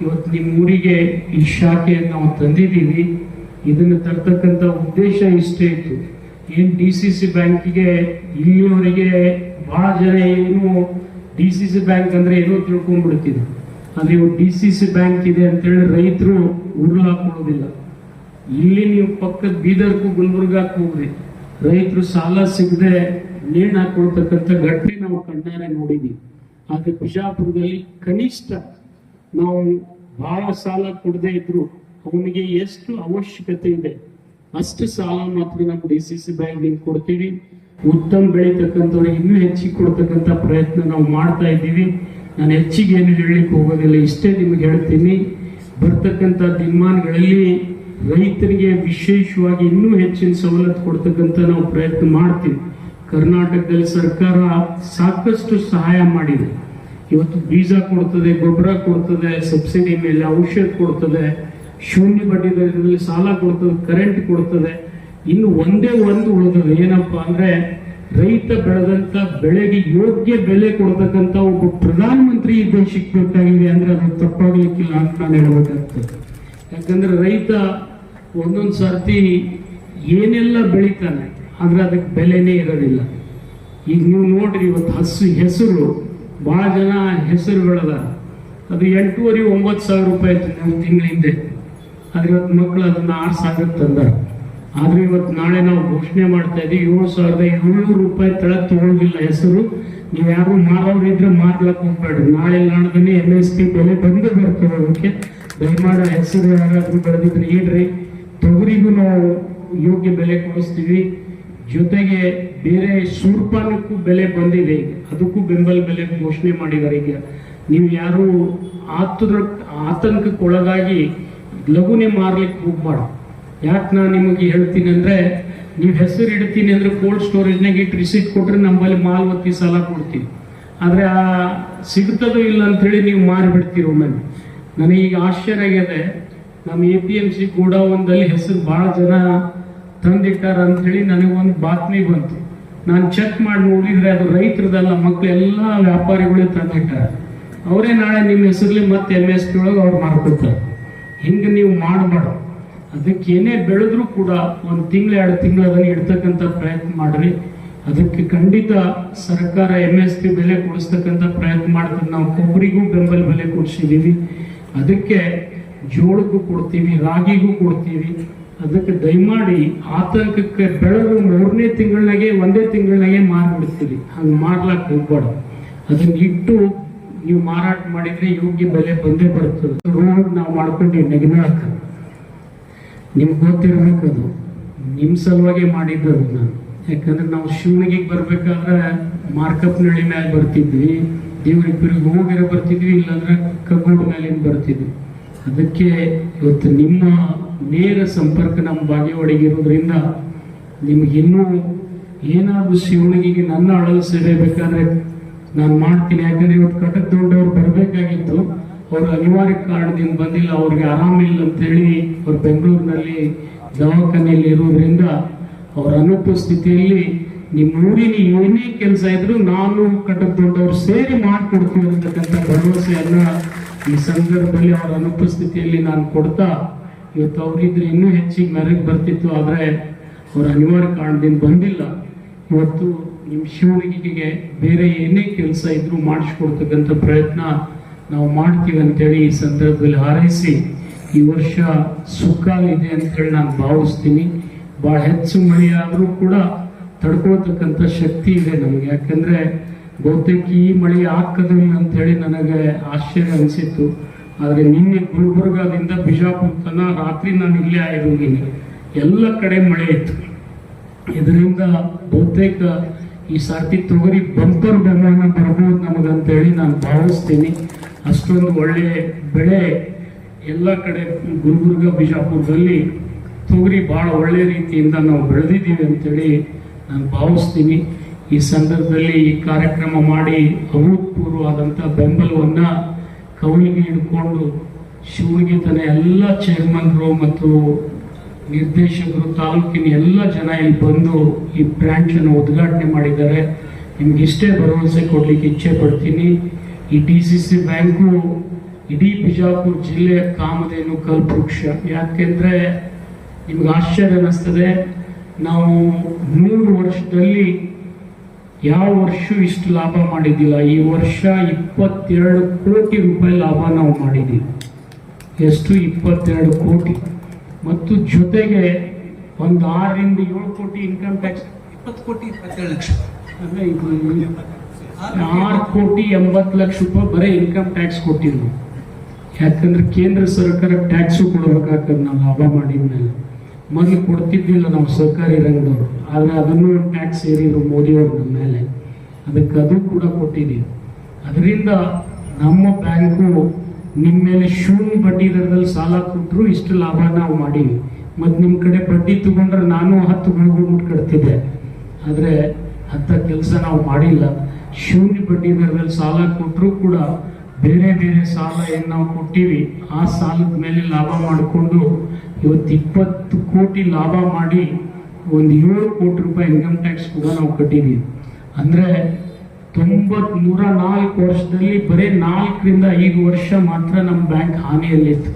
ಇವತ್ತು ನಿಮ್ಮ ಊರಿಗೆ ಈ ಶಾಖೆಯನ್ನು ನಾವು ತಂದಿದ್ದೀವಿ. ಇದನ್ನು ತರ್ತಕ್ಕಂಥ ಉದ್ದೇಶ ಇಷ್ಟೇ ಇತ್ತು. ಏನು DCC ಬ್ಯಾಂಕಿಗೆ ಇಲ್ಲಿಯವರೆಗೆ ಬಹಳ ಜನ ಏನು DCC ಬ್ಯಾಂಕ್ ಅಂದ್ರೆ ಏನೋ ತಿಳ್ಕೊಂಡ್ಬಿಡ್ತಿದ್ರು. ಆದ್ರೆ ಇವು DCC ಬ್ಯಾಂಕ್ ಇದೆ ಅಂತೇಳಿ ರೈತರು ಉರುಳು ಹಾಕೊಳ್ಳೋದಿಲ್ಲ. ಇಲ್ಲಿ ನೀವು ಪಕ್ಕದ ಬೀದರ್ಗೂ ಗುಲ್ಬರ್ಗಾಕ್ಕೂ ಹೋಗ್ರಿ, ರೈತರು ಸಾಲ ಸಿಗದೆ ನೇಣು ಹಾಕೊಳ್ತಕ್ಕಂಥ ಘಟನೆ ನಾವು ಕಣ್ಣಾರೆ ನೋಡಿದೀವಿ. ಆದ್ರೆ ಬಿಜಾಪುರದಲ್ಲಿ ಕನಿಷ್ಠ ನಾವು ಬಹಳ ಸಾಲ ಕೊಡದೇ ಇದ್ರು ಅವನಿಗೆ ಎಷ್ಟು ಅವಶ್ಯಕತೆ ಇದೆ ಅಷ್ಟು ಸಾಲ ಮಾತ್ರ ನಮ್ಮ DCC ಬ್ಯಾಂಕ್ ಕೊಡ್ತೀವಿ. ಉತ್ತಮ ಬೆಳೀತಕ್ಕಂಥವ್ರಿಗೆ ಇನ್ನೂ ಹೆಚ್ಚಿಗೆ ಕೊಡ್ತಕ್ಕಂಥ ಪ್ರಯತ್ನ ನಾವು ಮಾಡ್ತಾ ಇದ್ದೀವಿ. ನಾನು ಹೆಚ್ಚಿಗೆ ಏನು ಹೇಳಲಿಕ್ಕೆ ಹೋಗೋದಿಲ್ಲ, ಇಷ್ಟೇ ನಿಮಗೆ ಹೇಳ್ತೀನಿ. ಬರ್ತಕ್ಕಂಥ ದಿನಮಾನಗಳಲ್ಲಿ ರೈತರಿಗೆ ವಿಶೇಷವಾಗಿ ಇನ್ನೂ ಹೆಚ್ಚಿನ ಸವಲತ್ತು ಕೊಡ್ತಕ್ಕಂಥ ನಾವು ಪ್ರಯತ್ನ ಮಾಡ್ತೀವಿ. ಕರ್ನಾಟಕದಲ್ಲಿ ಸರ್ಕಾರ ಸಾಕಷ್ಟು ಸಹಾಯ ಮಾಡಿದೆ. ಇವತ್ತು ಬೀಜ ಕೊಡ್ತದೆ, ಗೊಬ್ಬರ ಕೊಡ್ತದೆ, ಸಬ್ಸಿಡಿ ಮೇಲೆ ಔಷಧ ಕೊಡ್ತದೆ, ಶೂನ್ಯ ಬಡ್ಡಿ ದರದಲ್ಲಿ ಸಾಲ ಕೊಡ್ತದೆ, ಕರೆಂಟ್ ಕೊಡ್ತದೆ. ಇನ್ನು ಒಂದೇ ಒಂದು ಉಳಿದದೆ ಏನಪ್ಪಾ ಅಂದ್ರೆ ರೈತ ಬೆಳೆದಂತ ಬೆಳೆಗೆ ಯೋಗ್ಯ ಬೆಲೆ ಕೊಡ್ತಕ್ಕಂಥ ಒಬ್ಬ ಪ್ರಧಾನಮಂತ್ರಿ ಈ ದೇಶಕ್ಕೆ ಬೇಕಾಗಿದೆ ಅಂದ್ರೆ ಅದು ತಪ್ಪಾಗ್ಲಿಕ್ಕಿಲ್ಲ ಅಂತ ನಾನು ಹೇಳ್ಬೇಕಾಗ್ತದೆ. ಯಾಕಂದ್ರೆ ರೈತ ಒಂದೊಂದು ಸರ್ತಿ ಏನೆಲ್ಲ ಬೆಳಿತಾನೆ ಆದ್ರೆ ಅದಕ್ಕೆ ಬೆಲೆನೇ ಇರೋದಿಲ್ಲ. ಈಗ ನೀವು ನೋಡ್ರಿ, ಇವತ್ತು ಹೆಸರು ಬಹಳ ಜನ ಹೆಸರು ಬೆಳೆದ ಅದು 8,500-9 ಸಾವಿರ ರೂಪಾಯಿ ಇತ್ತು ತಿಂಗಳ ಹಿಂದೆ. ಆದ್ರೆ ಇವತ್ತು ಮಕ್ಕಳು ಅದನ್ನ 6,000 ತಂದಾರ. ಆದ್ರೆ ಇವತ್ತು ನಾಳೆ ನಾವು ಘೋಷಣೆ ಮಾಡ್ತಾ ಇದ್ದೀವಿ 7,700 ರೂಪಾಯಿ ತಳ ತಗೊಳ್ಳೋದಿಲ್ಲ ಹೆಸರು. ನೀವು ಯಾರು ಮಾರೋರಿದ್ರೆ ಮಾರ್ಲಕ್ಕೆ ಹೋಗ್ಬೇಡ್ರಿ, ನಾಳೆ ನಾಡ್ದನೇ MSP ಬೆಲೆ ಬಂದೇ ಬರ್ತದೆ. ಅದಕ್ಕೆ ದಯಮಾಡಿ ಹೆಸರು ಯಾರಾದ್ರೂ ಬೆಳೆದಿದ್ರೆ ಇಡ್ರಿ. ತೊಗರಿಗೂ ನಾವು ಯೋಗ್ಯ ಬೆಲೆ ಕೊಡಿಸ್ತೀವಿ. ಜೊತೆಗೆ ಬೇರೆ ಸೂರ್ಪಾನಕ್ಕೂ ಬೆಲೆ ಬಂದಿದೆ, ಅದಕ್ಕೂ ಬೆಂಬಲ ಬೆಲೆ ಘೋಷಣೆ ಮಾಡಿದ್ದಾರೆ. ಈಗ ನೀವು ಯಾರು ಆತಂಕಕ್ಕೊಳಗಾಗಿ ಲಘುನೆ ಮಾರ್ಲಿಕ್ಕೆ ಹೋಗ್ಬಾರ್ದು. ಯಾಕೆ ನಾನು ನಿಮಗೆ ಹೇಳ್ತೀನಿ ಅಂದ್ರೆ, ನೀವು ಹೆಸರು ಇಡ್ತೀನಿ ಅಂದ್ರೆ ಕೋಲ್ಡ್ ಸ್ಟೋರೇಜ್ನಾಗ ಇಟ್ಟು ರಿಸೀಟ್ ಕೊಟ್ರೆ ನಮ್ಮಲ್ಲಿ ಮಾಲ್ವತ್ತಿ ಸಾಲ ಕೊಡ್ತೀವಿ. ಆದ್ರೆ ಆ ಸಿಗ್ತದೋ ಇಲ್ಲ ಅಂತೇಳಿ ನೀವು ಮಾರಿಬಿಡ್ತೀರಿ. ಒಮ್ಮೆ ನನಗೀಗ ಆಶ್ಚರ್ಯ ಆಗಿದೆ, ನಮ್ಮ APMC ಗೋಡೌನ್ದಲ್ಲಿ ಹೆಸರು ಬಹಳ ಜನ ತಂದಿಟ್ಟಾರ ಅಂತ ಹೇಳಿ ನನಗೊಂದು ಬಾತ್ಮಿ ಬಂತು. ನಾನು ಚೆಕ್ ಮಾಡಿ ನೋಡಿದ್ರೆ ಅದು ರೈತರದಲ್ಲ, ಮಕ್ಕಳೆಲ್ಲ ವ್ಯಾಪಾರಿಗಳೇ ತಂದಿಟ್ಟಾರ. ಅವರೇ ನಾಳೆ ನಿಮ್ಮ ಹೆಸರಲ್ಲಿ ಮತ್ತೆ MSP ಒಳಗೆ ಅವ್ರು ಮಾರ್ಕೊತಾರೆ. ಹಿಂಗೆ ನೀವು ಮಾಡಬಾರ್ದು. ಅದಕ್ಕೆ ಏನೇ ಬೆಳೆದ್ರೂ ಕೂಡ 1 ತಿಂಗಳು 2 ತಿಂಗಳು ಅದನ್ನು ಇಡ್ತಕ್ಕಂಥ ಪ್ರಯತ್ನ ಮಾಡ್ರಿ. ಅದಕ್ಕೆ ಖಂಡಿತ ಸರ್ಕಾರ MSP ಬೆಲೆ ಕೊಡಿಸ್ತಕ್ಕಂಥ ಪ್ರಯತ್ನ ಮಾಡ್ತೀವಿ. ನಾವು ಕೊಬ್ಬರಿಗೂ ಬೆಂಬಲ ಬೆಲೆ ಕೊಡಿಸಿದ್ದೀವಿ, ಅದಕ್ಕೆ ಜೋಳಕ್ಕೂ ಕೊಡ್ತೀವಿ, ರಾಗಿಗೂ ಕೊಡ್ತೀವಿ. ಅದಕ್ಕೆ ದಯಮಾಡಿ ಆತಂಕಕ್ಕೆ ಬೆಳೆದು 3ನೇ ತಿಂಗಳಾಗೆ 1ನೇ ತಿಂಗಳಾಗೆ ಮಾರ್ಬಿಡ್ತೀವಿ. ಹಂಗೆ ಮಾರ್ಲಾಕ್ ಹೋಗ್ಬಾರ್ದು. ಅದನ್ನ ಇಟ್ಟು ನೀವು ಮಾರಾಟ ಮಾಡಿದ್ರೆ ಯೋಗ್ಯ ಬೆಲೆ ಬಂದೇ ಬರ್ತದೆ. ರೋಡ್ ನಾವು ಮಾಡ್ಕೊಂಡ್ವಿ ನೆಗನಾಕ, ನಿಮ್ಗೆ ಗೊತ್ತಿರ್ಬೇಕು, ಅದು ನಿಮ್ಮ ಸಲುವಾಗಿ ಮಾಡಿದ್ದು ನಾನು. ಯಾಕಂದ್ರೆ ನಾವು ಶಿವನಿಗೆ ಬರ್ಬೇಕಾದ್ರೆ ಮಾರ್ಕಪ್ನಳ್ಳಿ ಮೇಲೆ ಬರ್ತಿದ್ವಿ, ದೇವರಿಬ್ಬರಿಗೆ ಹೋಗಿರೋ ಬರ್ತಿದ್ವಿ, ಇಲ್ಲಾಂದ್ರೆ ಕಗ್ಗೋಡ್ ಮೇಲಿಂದ ಬರ್ತಿದ್ವಿ. ಅದಕ್ಕೆ ಇವತ್ತು ನಿಮ್ಮ ನೇರ ಸಂಪರ್ಕ ನಮ್ಮ ಬಾಗೇವಾಡಿಗಿರೋದ್ರಿಂದ ನಿಮ್ಗೆ ಇನ್ನೂ ಏನಾದರೂ ಶಿವನಿಗೆ ನನ್ನ ಅಳಲು ಸೇವೆ ಬೇಕಾದ್ರೆ ನಾನು ಮಾಡ್ತೀನಿ. ಯಾಕಂದ್ರೆ ಇವತ್ತು ಕಟಕ್ ದೊಡ್ಡವ್ರು ಬರಬೇಕಾಗಿತ್ತು, ಅವರು ಅನಿವಾರ್ಯ ಕಾರಣದಿಂದ ಬಂದಿಲ್ಲ. ಅವ್ರಿಗೆ ಆರಾಮಿಲ್ಲ ಅಂತೇಳಿ ಅವ್ರು ಬೆಂಗಳೂರಿನಲ್ಲಿ ದವಾಖಾನೆಯಲ್ಲಿ ಇರೋದ್ರಿಂದ ಅವರ ಅನುಪಸ್ಥಿತಿಯಲ್ಲಿ ನಿಮ್ಮ ಊರಿನ ಏನೇ ಕೆಲಸ ಇದ್ರು ನಾನು ಕಟಕ್ ದೊಡ್ಡವ್ರು ಸೇರಿ ಮಾಡಿಕೊಡ್ತೀವಿ ಅಂತಕ್ಕಂಥ ಭರವಸೆಯನ್ನ ಈ ಸಂದರ್ಭದಲ್ಲಿ ಅವರ ಅನುಪಸ್ಥಿತಿಯಲ್ಲಿ ನಾನು ಕೊಡ್ತಾ, ಇವತ್ತು ಅವರಿದ್ರೆ ಇನ್ನೂ ಹೆಚ್ಚಿಗೆ ಮೆರಗ್ ಬರ್ತಿತ್ತು. ಆದರೆ ಅವರ ಅನಿವಾರ್ಯ ಕಾರಣದಿಂದ ಬಂದಿಲ್ಲ. ಇವತ್ತು ನಿಮ್ಮ ಶಿವನಿಗೆ ಬೇರೆ ಏನೇ ಕೆಲಸ ಇದ್ರೂ ಮಾಡಿಸ್ಕೊಡ್ತಕ್ಕಂಥ ಪ್ರಯತ್ನ ನಾವು ಮಾಡ್ತೀವಿ ಅಂತೇಳಿ ಈ ಸಂದರ್ಭದಲ್ಲಿ ಹಾರೈಸಿ, ಈ ವರ್ಷ ಸುಕ್ಕಾಲಿದೆ ಅಂತೇಳಿ ನಾನು ಭಾವಿಸ್ತೀನಿ. ಭಾಳ ಹೆಚ್ಚು ಮಳೆ ಆದರೂ ಕೂಡ ತಡ್ಕೊಳ್ತಕ್ಕಂಥ ಶಕ್ತಿ ಇದೆ ನಮಗೆ. ಯಾಕಂದ್ರೆ ಬಹುತೇಕ ಈ ಮಳೆ ಆಗ್ತದಿಲ್ಲ ಅಂತೇಳಿ ನನಗೆ ಆಶ್ಚರ್ಯ ಅನಿಸಿತ್ತು. ಆದರೆ ನಿನ್ನೆ ಗುಲ್ಬರ್ಗಾದಿಂದ ಬಿಜಾಪುರ ತನಕ ರಾತ್ರಿ ನಾನು ಇಲ್ಲೇ ಆಗಿದ್ದೀನಿ, ಎಲ್ಲ ಕಡೆ ಮಳೆ ಇತ್ತು. ಇದರಿಂದ ಬಹುತೇಕ ಈ ಸರ್ತಿ ತೊಗರಿ ಬಂಪರ್ ಬೆಂಬಲ ಬರ್ಬೋದು ನಮಗಂತೇಳಿ ನಾನು ಭಾವಿಸ್ತೀನಿ. ಅಷ್ಟೊಂದು ಒಳ್ಳೆ ಬೆಳೆ ಎಲ್ಲ ಕಡೆ ಗುಲ್ಬರ್ಗ ಬಿಜಾಪುರದಲ್ಲಿ ತೊಗರಿ ಭಾಳ ಒಳ್ಳೆ ರೀತಿಯಿಂದ ನಾವು ಬೆಳೆದಿದ್ದೀವಿ ಅಂತೇಳಿ ನಾನು ಭಾವಿಸ್ತೀನಿ. ಈ ಸಂದರ್ಭದಲ್ಲಿ ಈ ಕಾರ್ಯಕ್ರಮ ಮಾಡಿ ಅಭೂತಪೂರ್ವವಾದಂಥ ಬೆಂಬಲವನ್ನು ಕವಲಿಗೆ ಹಿಡ್ಕೊಂಡು ಶಿವನಿಗೆ ತನ್ನ ಎಲ್ಲ ಚೇರ್ಮನ್ರು ಮತ್ತು ನಿರ್ದೇಶಕರು, ತಾಲೂಕಿನ ಎಲ್ಲ ಜನ ಇಲ್ಲಿ ಬಂದು ಈ ಬ್ರಾಂಚನ್ನು ಉದ್ಘಾಟನೆ ಮಾಡಿದ್ದಾರೆ. ನಿಮ್ಗೆ ಇಷ್ಟೇ ಭರವಸೆ ಕೊಡ್ಲಿಕ್ಕೆ ಇಚ್ಛೆ ಪಡ್ತೀನಿ. ಈ DCC ಬ್ಯಾಂಕು ಇಡೀ ಬಿಜಾಪುರ ಜಿಲ್ಲೆಯ ಕಾಮಧೇನು ಕಲ್ಪವೃಕ್ಷ. ಯಾಕೆಂದ್ರೆ ನಿಮ್ಗೆ ಆಶ್ಚರ್ಯ ಅನ್ನಿಸ್ತದೆ, ನಾವು 100 ವರ್ಷದಲ್ಲಿ ಯಾವ ವರ್ಷ ಇಷ್ಟು ಲಾಭ ಮಾಡಿದ್ದಿಲ್ಲ. ಈ ವರ್ಷ 22 ಕೋಟಿ ರೂಪಾಯಿ ಲಾಭ ನಾವು ಮಾಡಿದ್ದೀವಿ. ಎಷ್ಟು? 22 ಕೋಟಿ. ಮತ್ತು ಜೊತೆಗೆ ಒಂದು 6 ರಿಂದ 7 ಕೋಟಿ ಇನ್ಕಮ್ ಟ್ಯಾಕ್ಸ್, 20 ಕೋಟಿ 27 ಲಕ್ಷ, ಅಂದ್ರೆ ಇದು 6 ಕೋಟಿ 80 ಲಕ್ಷ ರೂಪಾಯಿ ಬರೀ ಇನ್ಕಮ್ ಟ್ಯಾಕ್ಸ್ ಕೊಟ್ಟಿದ್ರು. ಯಾಕಂದ್ರೆ ಕೇಂದ್ರ ಸರ್ಕಾರ ಟ್ಯಾಕ್ಸು ಕೊಡಬೇಕಾಗ್ತದೆ ನಾವು ಲಾಭ ಮಾಡಿದ್ಮೇಲೆ. ಮೊದಲು ಕೊಡ್ತಿದ್ದಿಲ್ಲ ನಾವು ಸರ್ಕಾರಿ ರಂಗದವರು, ಆದರೆ ಅದನ್ನು ಟ್ಯಾಕ್ಸ್ ಏರಿದ್ರು ಮೋದಿಯವರು ನಮ್ಮ ಮೇಲೆ. ಅದಕ್ಕೆ ಅದು ಕೂಡ ಕೊಟ್ಟಿದ್ದೀವಿ. ಅದರಿಂದ ನಮ್ಮ ಬ್ಯಾಂಕು ನಿಮ್ಮ ಮೇಲೆ ಶೂನ್ಯ ಬಡ್ಡಿ ದರದಲ್ಲಿ ಸಾಲ ಕೊಟ್ಟರು ಇಷ್ಟು ಲಾಭ ನಾವು ಮಾಡೀವಿ. ಮತ್ತು ನಿಮ್ಮ ಕಡೆ ಬಡ್ಡಿ ತಗೊಂಡ್ರೆ ನಾನು 10 ಗುಣಗುಟ್ಟು ಕಟ್ತಿದ್ದೆ, ಆದರೆ ಅಂಥ ಕೆಲಸ ನಾವು ಮಾಡಿಲ್ಲ. ಶೂನ್ಯ ಬಡ್ಡಿ ದರದಲ್ಲಿ ಸಾಲ ಕೊಟ್ಟರು ಕೂಡ ಬೇರೆ ಬೇರೆ ಸಾಲ ಏನು ನಾವು ಕೊಟ್ಟಿವಿ ಆ ಸಾಲದ ಮೇಲೆ ಲಾಭ ಮಾಡಿಕೊಂಡು ಇವತ್ತು 20 ಕೋಟಿ ಲಾಭ ಮಾಡಿ ಒಂದು 7 ಕೋಟಿ ರೂಪಾಯಿ ಇನ್ಕಮ್ ಟ್ಯಾಕ್ಸ್ ಕೂಡ ನಾವು ಕಟ್ಟಿದ್ದೀವಿ. ಅಂದರೆ 104 ವರ್ಷದಲ್ಲಿ ಬರೀ 4 ರಿಂದ 5 ವರ್ಷ ಮಾತ್ರ ನಮ್ಮ ಬ್ಯಾಂಕ್ ಹಾನಿಯಲ್ಲಿತ್ತು.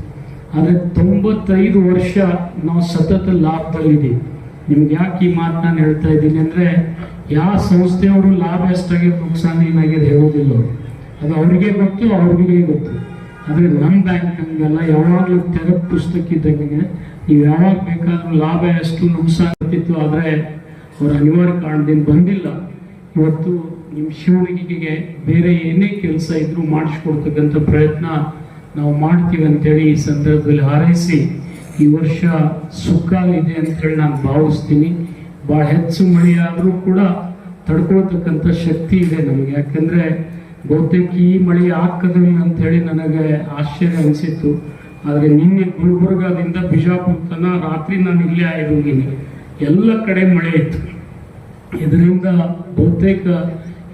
ಆದರೆ 95 ವರ್ಷ ನಾವು ಸತತ ಲಾಭದಲ್ಲಿದ್ದೀವಿ. ನಿಮ್ಗೆ ಯಾಕೆ ಈ ಮಾತು ನಾನು ಹೇಳ್ತಾ ಇದ್ದೀನಿ ಅಂದರೆ, ಯಾವ ಸಂಸ್ಥೆಯವರು ಲಾಭ ಎಷ್ಟಾಗಿದೆ ನುಕ್ಸಾನ ಏನಾಗಿದೆ ಹೇಳೋದಿಲ್ಲ ಅವರು. ಅದು ಅವ್ರಿಗೆ ಗೊತ್ತು, ಅವ್ರಿಗೆ ಗೊತ್ತು. ಆದರೆ ನಮ್ಮ ಬ್ಯಾಂಕ್ ಹಂಗಲ್ಲ, ಯಾವಾಗಲೂ ತೆರೆದ ಪುಸ್ತಕ ಇದ್ದಂಗೆ ನೀವು ಯಾವಾಗ ಬೇಕಾದ್ರೂ ಲಾಭ ಎಷ್ಟು ನುಕ್ಸಾನ ಆಗ್ತಿತ್ತು. ಆದರೆ ಅವ್ರ ಅನಿವಾರ್ಯ ಕಾರಣದಿಂದ ಬಂದಿಲ್ಲ. ಇವತ್ತು ನಿಮ್ಮ ಶಿವನಿಗೆ ಬೇರೆ ಏನೇ ಕೆಲಸ ಇದ್ರೂ ಮಾಡಿಸ್ಕೊಡ್ತಕ್ಕಂಥ ಪ್ರಯತ್ನ ನಾವು ಮಾಡ್ತೀವಿ ಅಂತೇಳಿ ಈ ಸಂದರ್ಭದಲ್ಲಿ ಹಾರೈಸಿ, ಈ ವರ್ಷ ಸುಕ್ಕಾಲಿದೆ ಅಂತೇಳಿ ನಾನು ಭಾವಿಸ್ತೀನಿ. ಭಾಳ ಹೆಚ್ಚು ಮಳೆ ಆದರೂ ಕೂಡ ತಡ್ಕೊಳ್ತಕ್ಕಂಥ ಶಕ್ತಿ ಇದೆ ನಮಗೆ. ಯಾಕಂದರೆ ಬಹುತೇಕ ಈ ಮಳೆ ಆಗ್ತದಿಲ್ಲ ಅಂಥೇಳಿ ನನಗೆ ಆಶ್ಚರ್ಯ ಅನಿಸಿತ್ತು. ಆದರೆ ನಿನ್ನೆ ಗುಲ್ಬರ್ಗಾದಿಂದ ಬಿಜಾಪುರ ತನಕ ರಾತ್ರಿ ನಾನು ಇಲ್ಲೇ ಹೋಗಿನಿ, ಎಲ್ಲ ಕಡೆ ಮಳೆ ಇತ್ತು. ಇದರಿಂದ ಬಹುತೇಕ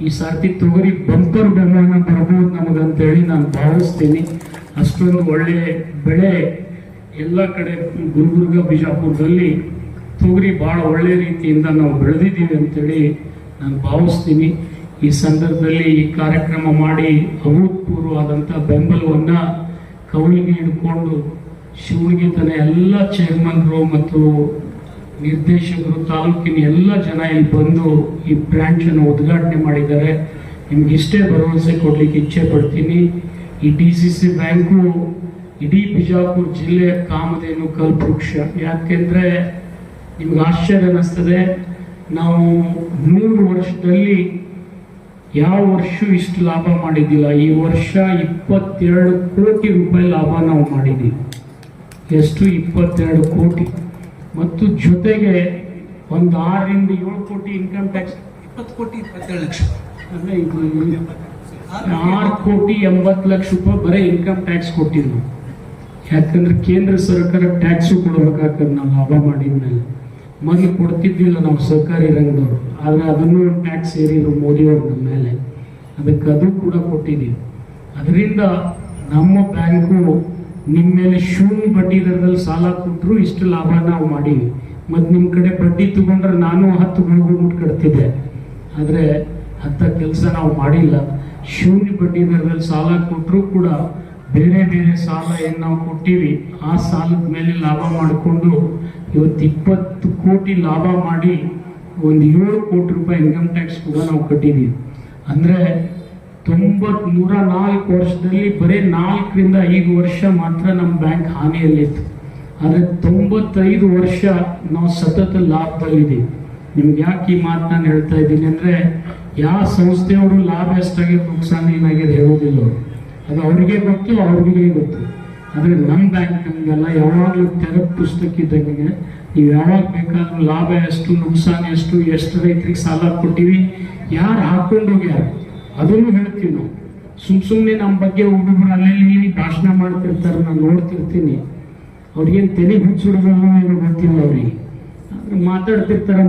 ಈ ಸಾರ್ತಿ ತೊಗರಿ ಬಂಪರ್ ಬೆಂಬಲ ಬರ್ಬೋದು ನಮಗಂತೇಳಿ ನಾನು ಭಾವಿಸ್ತೀನಿ. ಅಷ್ಟೊಂದು ಒಳ್ಳೆಯ ಬೆಳೆ ಎಲ್ಲ ಕಡೆ ಗುಲ್ಬರ್ಗ ಬಿಜಾಪುರದಲ್ಲಿ ತೊಗರಿ ಭಾಳ ಒಳ್ಳೆಯ ರೀತಿಯಿಂದ ನಾವು ಬೆಳೆದಿದ್ದೀವಿ ಅಂತೇಳಿ ನಾನು ಭಾವಿಸ್ತೀನಿ. ಈ ಸಂದರ್ಭದಲ್ಲಿ ಈ ಕಾರ್ಯಕ್ರಮ ಮಾಡಿ ಅಭೂತಪೂರ್ವವಾದಂಥ ಬೆಂಬಲವನ್ನು ಕವಲಿಗೆ ಹಿಡ್ಕೊಂಡು ಶಿವನಿಗೆ ತನ್ನ ಎಲ್ಲ ಚೇರ್ಮನ್ರು ಮತ್ತು ನಿರ್ದೇಶಕರು, ತಾಲೂಕಿನ ಎಲ್ಲ ಜನ ಇಲ್ಲಿ ಬಂದು ಈ ಬ್ರಾಂಚನ್ನು ಉದ್ಘಾಟನೆ ಮಾಡಿದ್ದಾರೆ. ನಿಮ್ಗೆ ಇಷ್ಟೇ ಭರವಸೆ ಕೊಡಲಿಕ್ಕೆ ಇಚ್ಛೆ ಪಡ್ತೀನಿ. ಈ DCC ಬ್ಯಾಂಕು ಇಡೀ ಬಿಜಾಪುರ ಜಿಲ್ಲೆಯ ಕಾಮಧೇನು ಕಲ್ಪವೃಕ್ಷ. ಯಾಕೆಂದರೆ ನಿಮ್ಗೆ ಆಶ್ಚರ್ಯ ಅನ್ನಿಸ್ತದೆ, ನಾವು 100 ವರ್ಷದಲ್ಲಿ ಯಾವ ವರ್ಷ ಇಷ್ಟು ಲಾಭ ಮಾಡಿದ್ದಿಲ್ಲ. ಈ ವರ್ಷ 22 ಕೋಟಿ ರೂಪಾಯಿ ಲಾಭ ನಾವು ಮಾಡಿದ್ದೀವಿ. ಎಷ್ಟು? 22 ಕೋಟಿ. ಮತ್ತು ಜೊತೆಗೆ ಒಂದು 6 ರಿಂದ 7 ಕೋಟಿ ಇನ್ಕಮ್ ಟ್ಯಾಕ್ಸ್, 20 ಕೋಟಿ 27 ಲಕ್ಷ, ಅಂದರೆ ಇದು 6 ಕೋಟಿ 80 ಲಕ್ಷ ರೂಪಾಯಿ ಬರೀ ಇನ್ಕಮ್ ಟ್ಯಾಕ್ಸ್ ಕೊಟ್ಟಿದ್ರು. ಯಾಕಂದ್ರೆ ಕೇಂದ್ರ ಸರ್ಕಾರ ಟ್ಯಾಕ್ಸು ಕೊಡಬೇಕಾಗ್ತದೆ ನಾವು ಲಾಭ ಮಾಡಿದ್ಮೇಲೆ. ಮೊದಲು ಕೊಡ್ತಿದ್ದಿಲ್ಲ ನಾವು ಸರ್ಕಾರಿ ರಂಗದವರು, ಆದರೆ ಅದನ್ನು ಟ್ಯಾಕ್ಸ್ ಏರಿದ್ರು ಮೋದಿಯವರು ನಮ್ಮ ಮೇಲೆ. ಅದಕ್ಕೆ ಅದು ಕೂಡ ಕೊಟ್ಟಿದ್ದೀವಿ. ಅದರಿಂದ ನಮ್ಮ ಬ್ಯಾಂಕು ನಿಮ್ಮ ಮೇಲೆ ಶೂನ್ಯ ಬಡ್ಡಿ ದರದಲ್ಲಿ ಸಾಲ ಕೊಟ್ಟರು ಇಷ್ಟು ಲಾಭ ನಾವು ಮಾಡೀವಿ. ಮತ್ತು ನಿಮ್ಮ ಕಡೆ ಬಡ್ಡಿ ತಗೊಂಡ್ರೆ ನಾನು 10 ಗುಣಗುಟ್ಟು ಕಟ್ತಿದ್ದೆ, ಆದರೆ ಅಂಥ ಕೆಲಸ ನಾವು ಮಾಡಿಲ್ಲ. ಶೂನ್ಯ ಬಡ್ಡಿ ದರದಲ್ಲಿ ಸಾಲ ಕೊಟ್ಟರು ಕೂಡ ಬೇರೆ ಬೇರೆ ಸಾಲ ಏನು ನಾವು ಕೊಟ್ಟಿವಿ ಆ ಸಾಲದ ಮೇಲೆ ಲಾಭ ಮಾಡಿಕೊಂಡು ಇವತ್ತು 20 ಕೋಟಿ ಲಾಭ ಮಾಡಿ ಒಂದು 7 ಕೋಟಿ ರೂಪಾಯಿ ಇನ್ಕಮ್ ಟ್ಯಾಕ್ಸ್ ಕೂಡ ನಾವು ಕಟ್ಟಿದ್ದೀವಿ. ಅಂದರೆ 104 ವರ್ಷದಲ್ಲಿ ಬರೀ 4 ರಿಂದ 5 ವರ್ಷ ಮಾತ್ರ ನಮ್ಮ ಬ್ಯಾಂಕ್ ಹಾನಿಯಲ್ಲಿತ್ತು. ಆದರೆ 95 ವರ್ಷ ನಾವು ಸತತ ಲಾಭದಲ್ಲಿದ್ದೀವಿ. ನಿಮ್ಗೆ ಯಾಕೆ ಈ ಮಾತು ನಾನು ಹೇಳ್ತಾ ಇದ್ದೀನಿ ಅಂದರೆ, ಯಾವ ಸಂಸ್ಥೆಯವರು ಲಾಭ ಎಷ್ಟಾಗಿದೆ ನುಕ್ಸಾನ ಏನಾಗಿದೆ ಹೇಳೋದಿಲ್ಲ ಅವರು. ಅದು ಅವ್ರಿಗೆ ಗೊತ್ತು, ಅವ್ರಿಗೆ ಗೊತ್ತು. ಆದರೆ ನಮ್ಮ ಬ್ಯಾಂಕ್ ಹಂಗಲ್ಲ, ಯಾವಾಗಲೂ ತೆರೆದ ಪುಸ್ತಕ ಇದ್ದಂಗೆ ನೀವು ಯಾವಾಗ ಬೇಕಾದ್ರೂ ಲಾಭ ಎಷ್ಟು ನುಕ್ಸಾನ ಎಷ್ಟು ರೈತರಿಗೆ ಸಾಲ ಕೊಟ್ಟಿವಿ, ಯಾರು ಹಾಕೊಂಡು ಹೋಗ್ಯಾರ ಅದನ್ನು ಹೇಳ್ತೀವಿ ನಾವು. ಸುಮ್ಮನೆ ನಮ್ಮ ಬಗ್ಗೆ ಒಬ್ಬೊಬ್ರು ಅಲ್ಲಿ ಭಾಷಣ ಮಾಡ್ತಿರ್ತಾರೆ, ನಾನು ನೋಡ್ತಿರ್ತೀನಿ. ಅವ್ರಿಗೇನು ತಲೆ ಹುಚ್ಚಿಡ್ಬೋದು ಏನೋ ಗೊತ್ತಿಲ್ಲ ಅವ್ರಿಗೆ. ಮಾತಾಡ್ತಾರೆ.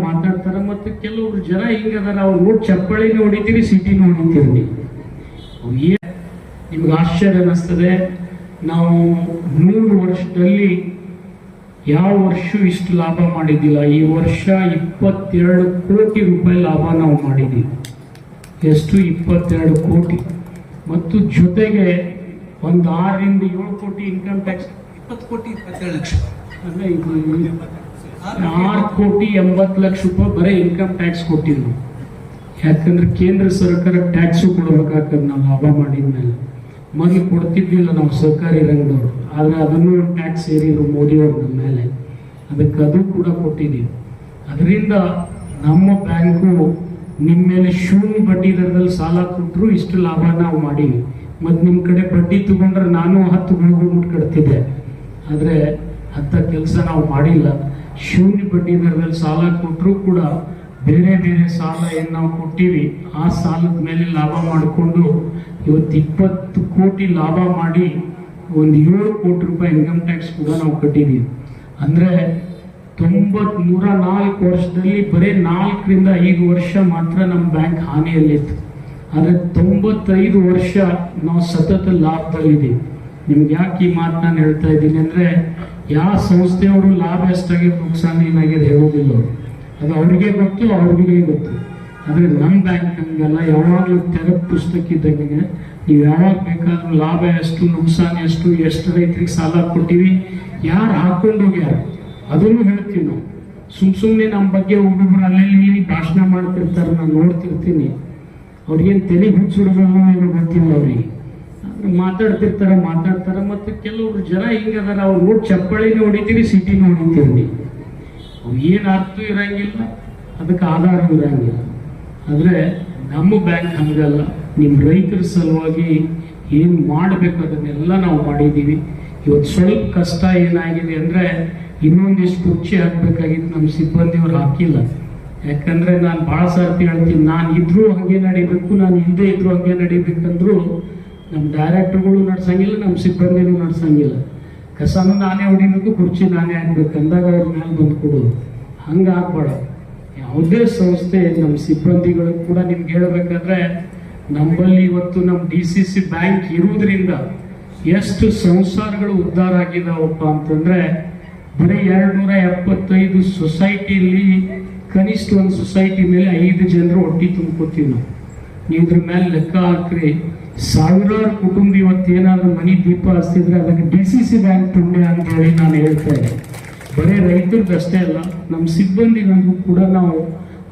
ಮತ್ತು ಕೆಲವರು ಜನ ಹಿಂಗದಾರ, ಅವ್ರು ನೋಡಿ ಚಪ್ಪಳಿನ ಹೊಡಿತೀರಿ, ಸಿಟಿನೂ ಹೊಡಿತೀರಿ. ಅವ್ರಿಗೆ ನಿಮ್ಗೆ ಆಶ್ಚರ್ಯ ಅನ್ನಿಸ್ತದೆ, ನಾವು 100 ವರ್ಷದಲ್ಲಿ ಯಾವ ವರ್ಷ ಇಷ್ಟು ಲಾಭ ಮಾಡಿದ್ದಿಲ್ಲ. ಈ ವರ್ಷ 22 ಕೋಟಿ ರೂಪಾಯಿ ಲಾಭ ನಾವು ಮಾಡಿದ್ದೀವಿ. ಎಷ್ಟು? 22 ಕೋಟಿ. ಮತ್ತು ಜೊತೆಗೆ ಒಂದು 6 ರಿಂದ 7 ಕೋಟಿ ಇನ್ಕಮ್ ಟ್ಯಾಕ್ಸ್, 20 ಕೋಟಿ 27 ಲಕ್ಷ, ಅಂದರೆ ಇದು 6 ಕೋಟಿ 80 ಲಕ್ಷ ರೂಪಾಯಿ ಬರೀ ಇನ್ಕಮ್ ಟ್ಯಾಕ್ಸ್ ಕೊಟ್ಟಿದ್ರು. ಯಾಕಂದ್ರೆ ಕೇಂದ್ರ ಸರ್ಕಾರ ಟ್ಯಾಕ್ಸು ಕೊಡಬೇಕಾಗ್ತದೆ ನಾವು ಲಾಭ ಮಾಡಿದ್ಮೇಲೆ. ಮೊದಲು ಕೊಡ್ತಿದ್ದಿಲ್ಲ ನಾವು ಸರ್ಕಾರಿ ರಂಗದವರು, ಆದರೆ ಅದನ್ನು ಟ್ಯಾಕ್ಸ್ ಏರಿದ್ರು ಮೋದಿಯವರು ನಮ್ಮ ಮೇಲೆ, ಅದಕ್ಕೆ ಅದು ಕೂಡ ಕೊಟ್ಟಿದ್ದೀವಿ. ಅದರಿಂದ ನಮ್ಮ ಬ್ಯಾಂಕು ನಿಮ್ಮ ಮೇಲೆ ಶೂನ್ಯ ಬಡ್ಡಿ ದರದಲ್ಲಿ ಸಾಲ ಕೊಟ್ಟರು ಇಷ್ಟು ಲಾಭ ನಾವು ಮಾಡೀವಿ. ಮತ್ತು ನಿಮ್ಮ ಕಡೆ ಬಡ್ಡಿ ತಗೊಂಡ್ರೆ ನಾನು 10 ಗುಳುಗುಳು ಕಟ್ತಿದ್ದೆ, ಆದರೆ ಅಂಥ ಕೆಲಸ ನಾವು ಮಾಡಿಲ್ಲ. ಶೂನ್ಯ ಬಡ್ಡಿ ದರದಲ್ಲಿ ಸಾಲ ಕೊಟ್ಟರು ಕೂಡ ಬೇರೆ ಬೇರೆ ಸಾಲ ಏನು ನಾವು ಕೊಟ್ಟಿವಿ ಆ ಸಾಲದ ಮೇಲೆ ಲಾಭ ಮಾಡಿಕೊಂಡು ಇವತ್ತು 20 ಕೋಟಿ ಲಾಭ ಮಾಡಿ ಒಂದು 7 ಕೋಟಿ ರೂಪಾಯಿ ಇನ್ಕಮ್ ಟ್ಯಾಕ್ಸ್ ಕೂಡ ನಾವು ಕಟ್ಟಿದ್ದೀವಿ. ಅಂದರೆ 104 ವರ್ಷದಲ್ಲಿ ಬರೀ 4 ರಿಂದ 5 ವರ್ಷ ಮಾತ್ರ ನಮ್ಮ ಬ್ಯಾಂಕ್ ಹಾನಿಯಲ್ಲಿತ್ತು. ಆದರೆ 95 ವರ್ಷ ನಾವು ಸತತ ಲಾಭದಲ್ಲಿದ್ದೀವಿ. ನಿಮ್ಗೆ ಯಾಕೆ ಈ ಮಾತು ನಾನು ಹೇಳ್ತಾ ಇದ್ದೀನಿ ಅಂದರೆ, ಯಾವ ಸಂಸ್ಥೆಯವರು ಲಾಭ ಎಷ್ಟಾಗಿದೆ ನುಕ್ಸಾನ ಏನಾಗಿದೆ ಹೇಳೋದಿಲ್ಲ ಅವರು, ಅದು ಅವ್ರಿಗೆ ಗೊತ್ತು, ಅವ್ರಿಗೆ ಗೊತ್ತು. ಆದರೆ ನಮ್ಮ ಬ್ಯಾಂಕ್ ನಮಗೆಲ್ಲ ಯಾವಾಗಲೂ ತೆರೆದ ಪುಸ್ತಕ ಇದ್ದಂಗೆ, ನೀವು ಯಾವಾಗ ಬೇಕಾದ್ರೂ ಲಾಭ ಎಷ್ಟು ನುಕ್ಸಾನ ಎಷ್ಟು ರೈತರಿಗೆ ಸಾಲ ಕೊಟ್ಟಿವಿ, ಯಾರು ಹಾಕೊಂಡು ಹೋಗ್ಯಾರ ಅದನ್ನು ಹೇಳ್ತೀವಿ ನಾವು. ಸುಮ್ಮನೆ ನಮ್ಮ ಬಗ್ಗೆ ಒಬ್ಬೊಬ್ರು ಅಲ್ಲಿ ಭಾಷಣ ಮಾಡ್ತಿರ್ತಾರೆ, ನಾನು ನೋಡ್ತಿರ್ತೀನಿ. ಅವ್ರಿಗೇನು ತಲೆ ಹುಚ್ಚಿಡ್ಬೋದು ಏನೋ ಗೊತ್ತಿಲ್ಲ ಅವ್ರಿಗೆ. ಮಾತಾಡ್ತಾರೆ. ಮತ್ತು ಕೆಲವರು ಜನ ಹಿಂಗದಾರ, ಅವ್ರು ನೋಡಿ ಚಪ್ಪಳಿನ ಹೊಡಿತೀರಿ, ಸಿಟಿನ ಹೊಡಿತೀವಿ. ಅವು ಏನು ಅರ್ಥ ಇರಂಗಿಲ್ಲ, ಅದಕ್ಕೆ ಆಧಾರ ಇರಂಗಿಲ್ಲ. ಆದರೆ ನಮ್ಮ ಬ್ಯಾಂಕ್ ಹಂಗಲ್ಲ. ನಿಮ್ಮ ರೈತರ ಸಲುವಾಗಿ ಏನು ಮಾಡಬೇಕು ಅದನ್ನೆಲ್ಲ ನಾವು ಮಾಡಿದ್ದೀವಿ. ಇವತ್ತು ಸ್ವಲ್ಪ ಕಷ್ಟ ಏನಾಗಿದೆ ಅಂದರೆ, ಇನ್ನೊಂದಿಷ್ಟು ಕುರ್ಚಿ ಹಾಕಬೇಕಾಗಿತ್ತು, ನಮ್ಮ ಸಿಬ್ಬಂದಿಯವ್ರು ಹಾಕಿಲ್ಲ. ಯಾಕಂದರೆ ನಾನು ಭಾಳ ಸರ್ತಿ ಹೇಳ್ತೀನಿ, ನಾನು ಇದ್ರೂ ಹಾಗೆ ನಡಿಬೇಕು, ನಾನು ಹಿಂದೆ ಇದ್ರೂ ಹಾಗೆ ನಡಿಬೇಕಂದ್ರೂ ನಮ್ಮ ಡೈರೆಕ್ಟರ್ಗಳು ನಡ್ಸಂಗಿಲ್ಲ, ನಮ್ಮ ಸಿಬ್ಬಂದಿನೂ ನಡ್ಸಂಗಿಲ್ಲ. ಕಸನೂ ನಾನೇ ಹೊಡಿಬೇಕು, ಕುರ್ಚಿ ನಾನೇ ಹಾಕ್ಬೇಕು ಅಂದಾಗ ಅವ್ರ ಮೇಲೆ ಬಂದು ಕೊಡೋದು. ಹಂಗೆ ಆಗ್ಬೇಡ. ಯಾವುದೇ ಸಂಸ್ಥೆ ನಮ್ಮ ಸಿಬ್ಬಂದಿಗಳು ಕೂಡ ನಿಮ್ಗೆ ಹೇಳಬೇಕಾದ್ರೆ, ನಮ್ಮಲ್ಲಿ ಇವತ್ತು ನಮ್ಮ DCC ಬ್ಯಾಂಕ್ ಇರುವುದರಿಂದ ಎಷ್ಟು ಸಂಸಾರಗಳು ಉದ್ಧಾರ ಆಗಿದಾವಪ್ಪ ಅಂತಂದರೆ, ಬರೀ 275 ಸೊಸೈಟಿಯಲ್ಲಿ ಕನಿಷ್ಠ ಒಂದು ಸೊಸೈಟಿ ಮೇಲೆ 5 ಜನರು ಹೊಟ್ಟಿ ತುಂಬ್ಕೋತೀವಿ ನಾವು. ನೀವು ಇದ್ರ ಮೇಲೆ ಲೆಕ್ಕ ಹಾಕ್ರಿ, ಸಾವಿರಾರು ಕುಟುಂಬ ಇವತ್ತೇನಾದ್ರೂ ಮನೆ ದೀಪ ಹಚ್ತಿದ್ರೆ ಅದಕ್ಕೆ DCC ಬ್ಯಾಂಕ್ ಪುಣ್ಯ ಅಂತ ಹೇಳಿ ನಾನು ಹೇಳ್ತಾ ಇದ್ದೆ. ಬರೀ ರೈತರದ್ದಷ್ಟೇ ಅಲ್ಲ, ನಮ್ಮ ಸಿಬ್ಬಂದಿಗಳಿಗೂ ಕೂಡ ನಾವು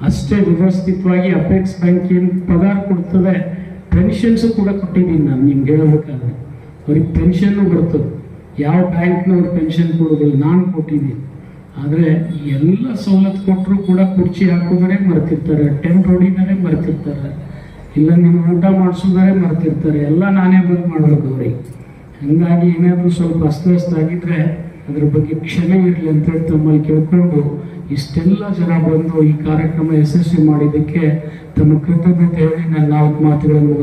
ಅಷ್ಟೇ ವ್ಯವಸ್ಥಿತವಾಗಿ ಅಪೆಕ್ಸ್ ಬ್ಯಾಂಕ್ ಏನು ಪಗಾರ ಕೊಡ್ತದೆ, ಪೆನ್ಷನ್ಸು ಕೂಡ ಕೊಟ್ಟಿದ್ದೀನಿ ನಾನು ನಿಮ್ಗೆ ಹೇಳ್ಬೇಕಾದ್ರೆ. ಅವ್ರಿಗೆ ಪೆನ್ಷನ್ನು ಬರ್ತದೆ, ಯಾವ ಬ್ಯಾಂಕ್ನವ್ರು ಪೆನ್ಷನ್ ಕೊಡೋದಿಲ್ಲ, ನಾನು ಕೊಟ್ಟಿದ್ದೀನಿ. ಆದರೆ ಎಲ್ಲ ಸವಲತ್ತು ಕೊಟ್ಟರು ಕೂಡ ಕುರ್ಚಿ ಹಾಕೋದ್ರೆ ಮರ್ತಿರ್ತಾರೆ, ಟೆಂಟ್ ಹೊಡಿದರೆ ಮರ್ತಿರ್ತಾರೆ, ಇಲ್ಲ ನಿಮ್ಮ ಊಟ ಮಾಡಿಸೋದರೆ ಮರ್ತಿರ್ತಾರೆ. ಎಲ್ಲ ನಾನೇ ಬಂದು ಮಾಡಬೇಕು ಅವ್ರಿಗೆ. ಹಾಗಾಗಿ ಏನಾದರೂ ಸ್ವಲ್ಪ ಅಸ್ತವ್ಯಸ್ತ ಆಗಿದ್ರೆ ಅದ್ರ ಬಗ್ಗೆ ಕ್ಷಮೆ ಇರಲಿ ಅಂತೇಳಿ ತಮ್ಮಲ್ಲಿ ಕೇಳ್ಕೊಂಡು, ಇಷ್ಟೆಲ್ಲ ಜನ ಬಂದು ಈ ಕಾರ್ಯಕ್ರಮ ಯಶಸ್ವಿ ಮಾಡಿದ್ದಕ್ಕೆ ತಮ್ಮ ಕೃತಜ್ಞತೆ ಹೇಳಿ ನನ್ನ 4 ಮಾತುಗಳನ್ನು ಮುಗಿಸ್ತೀನಿ.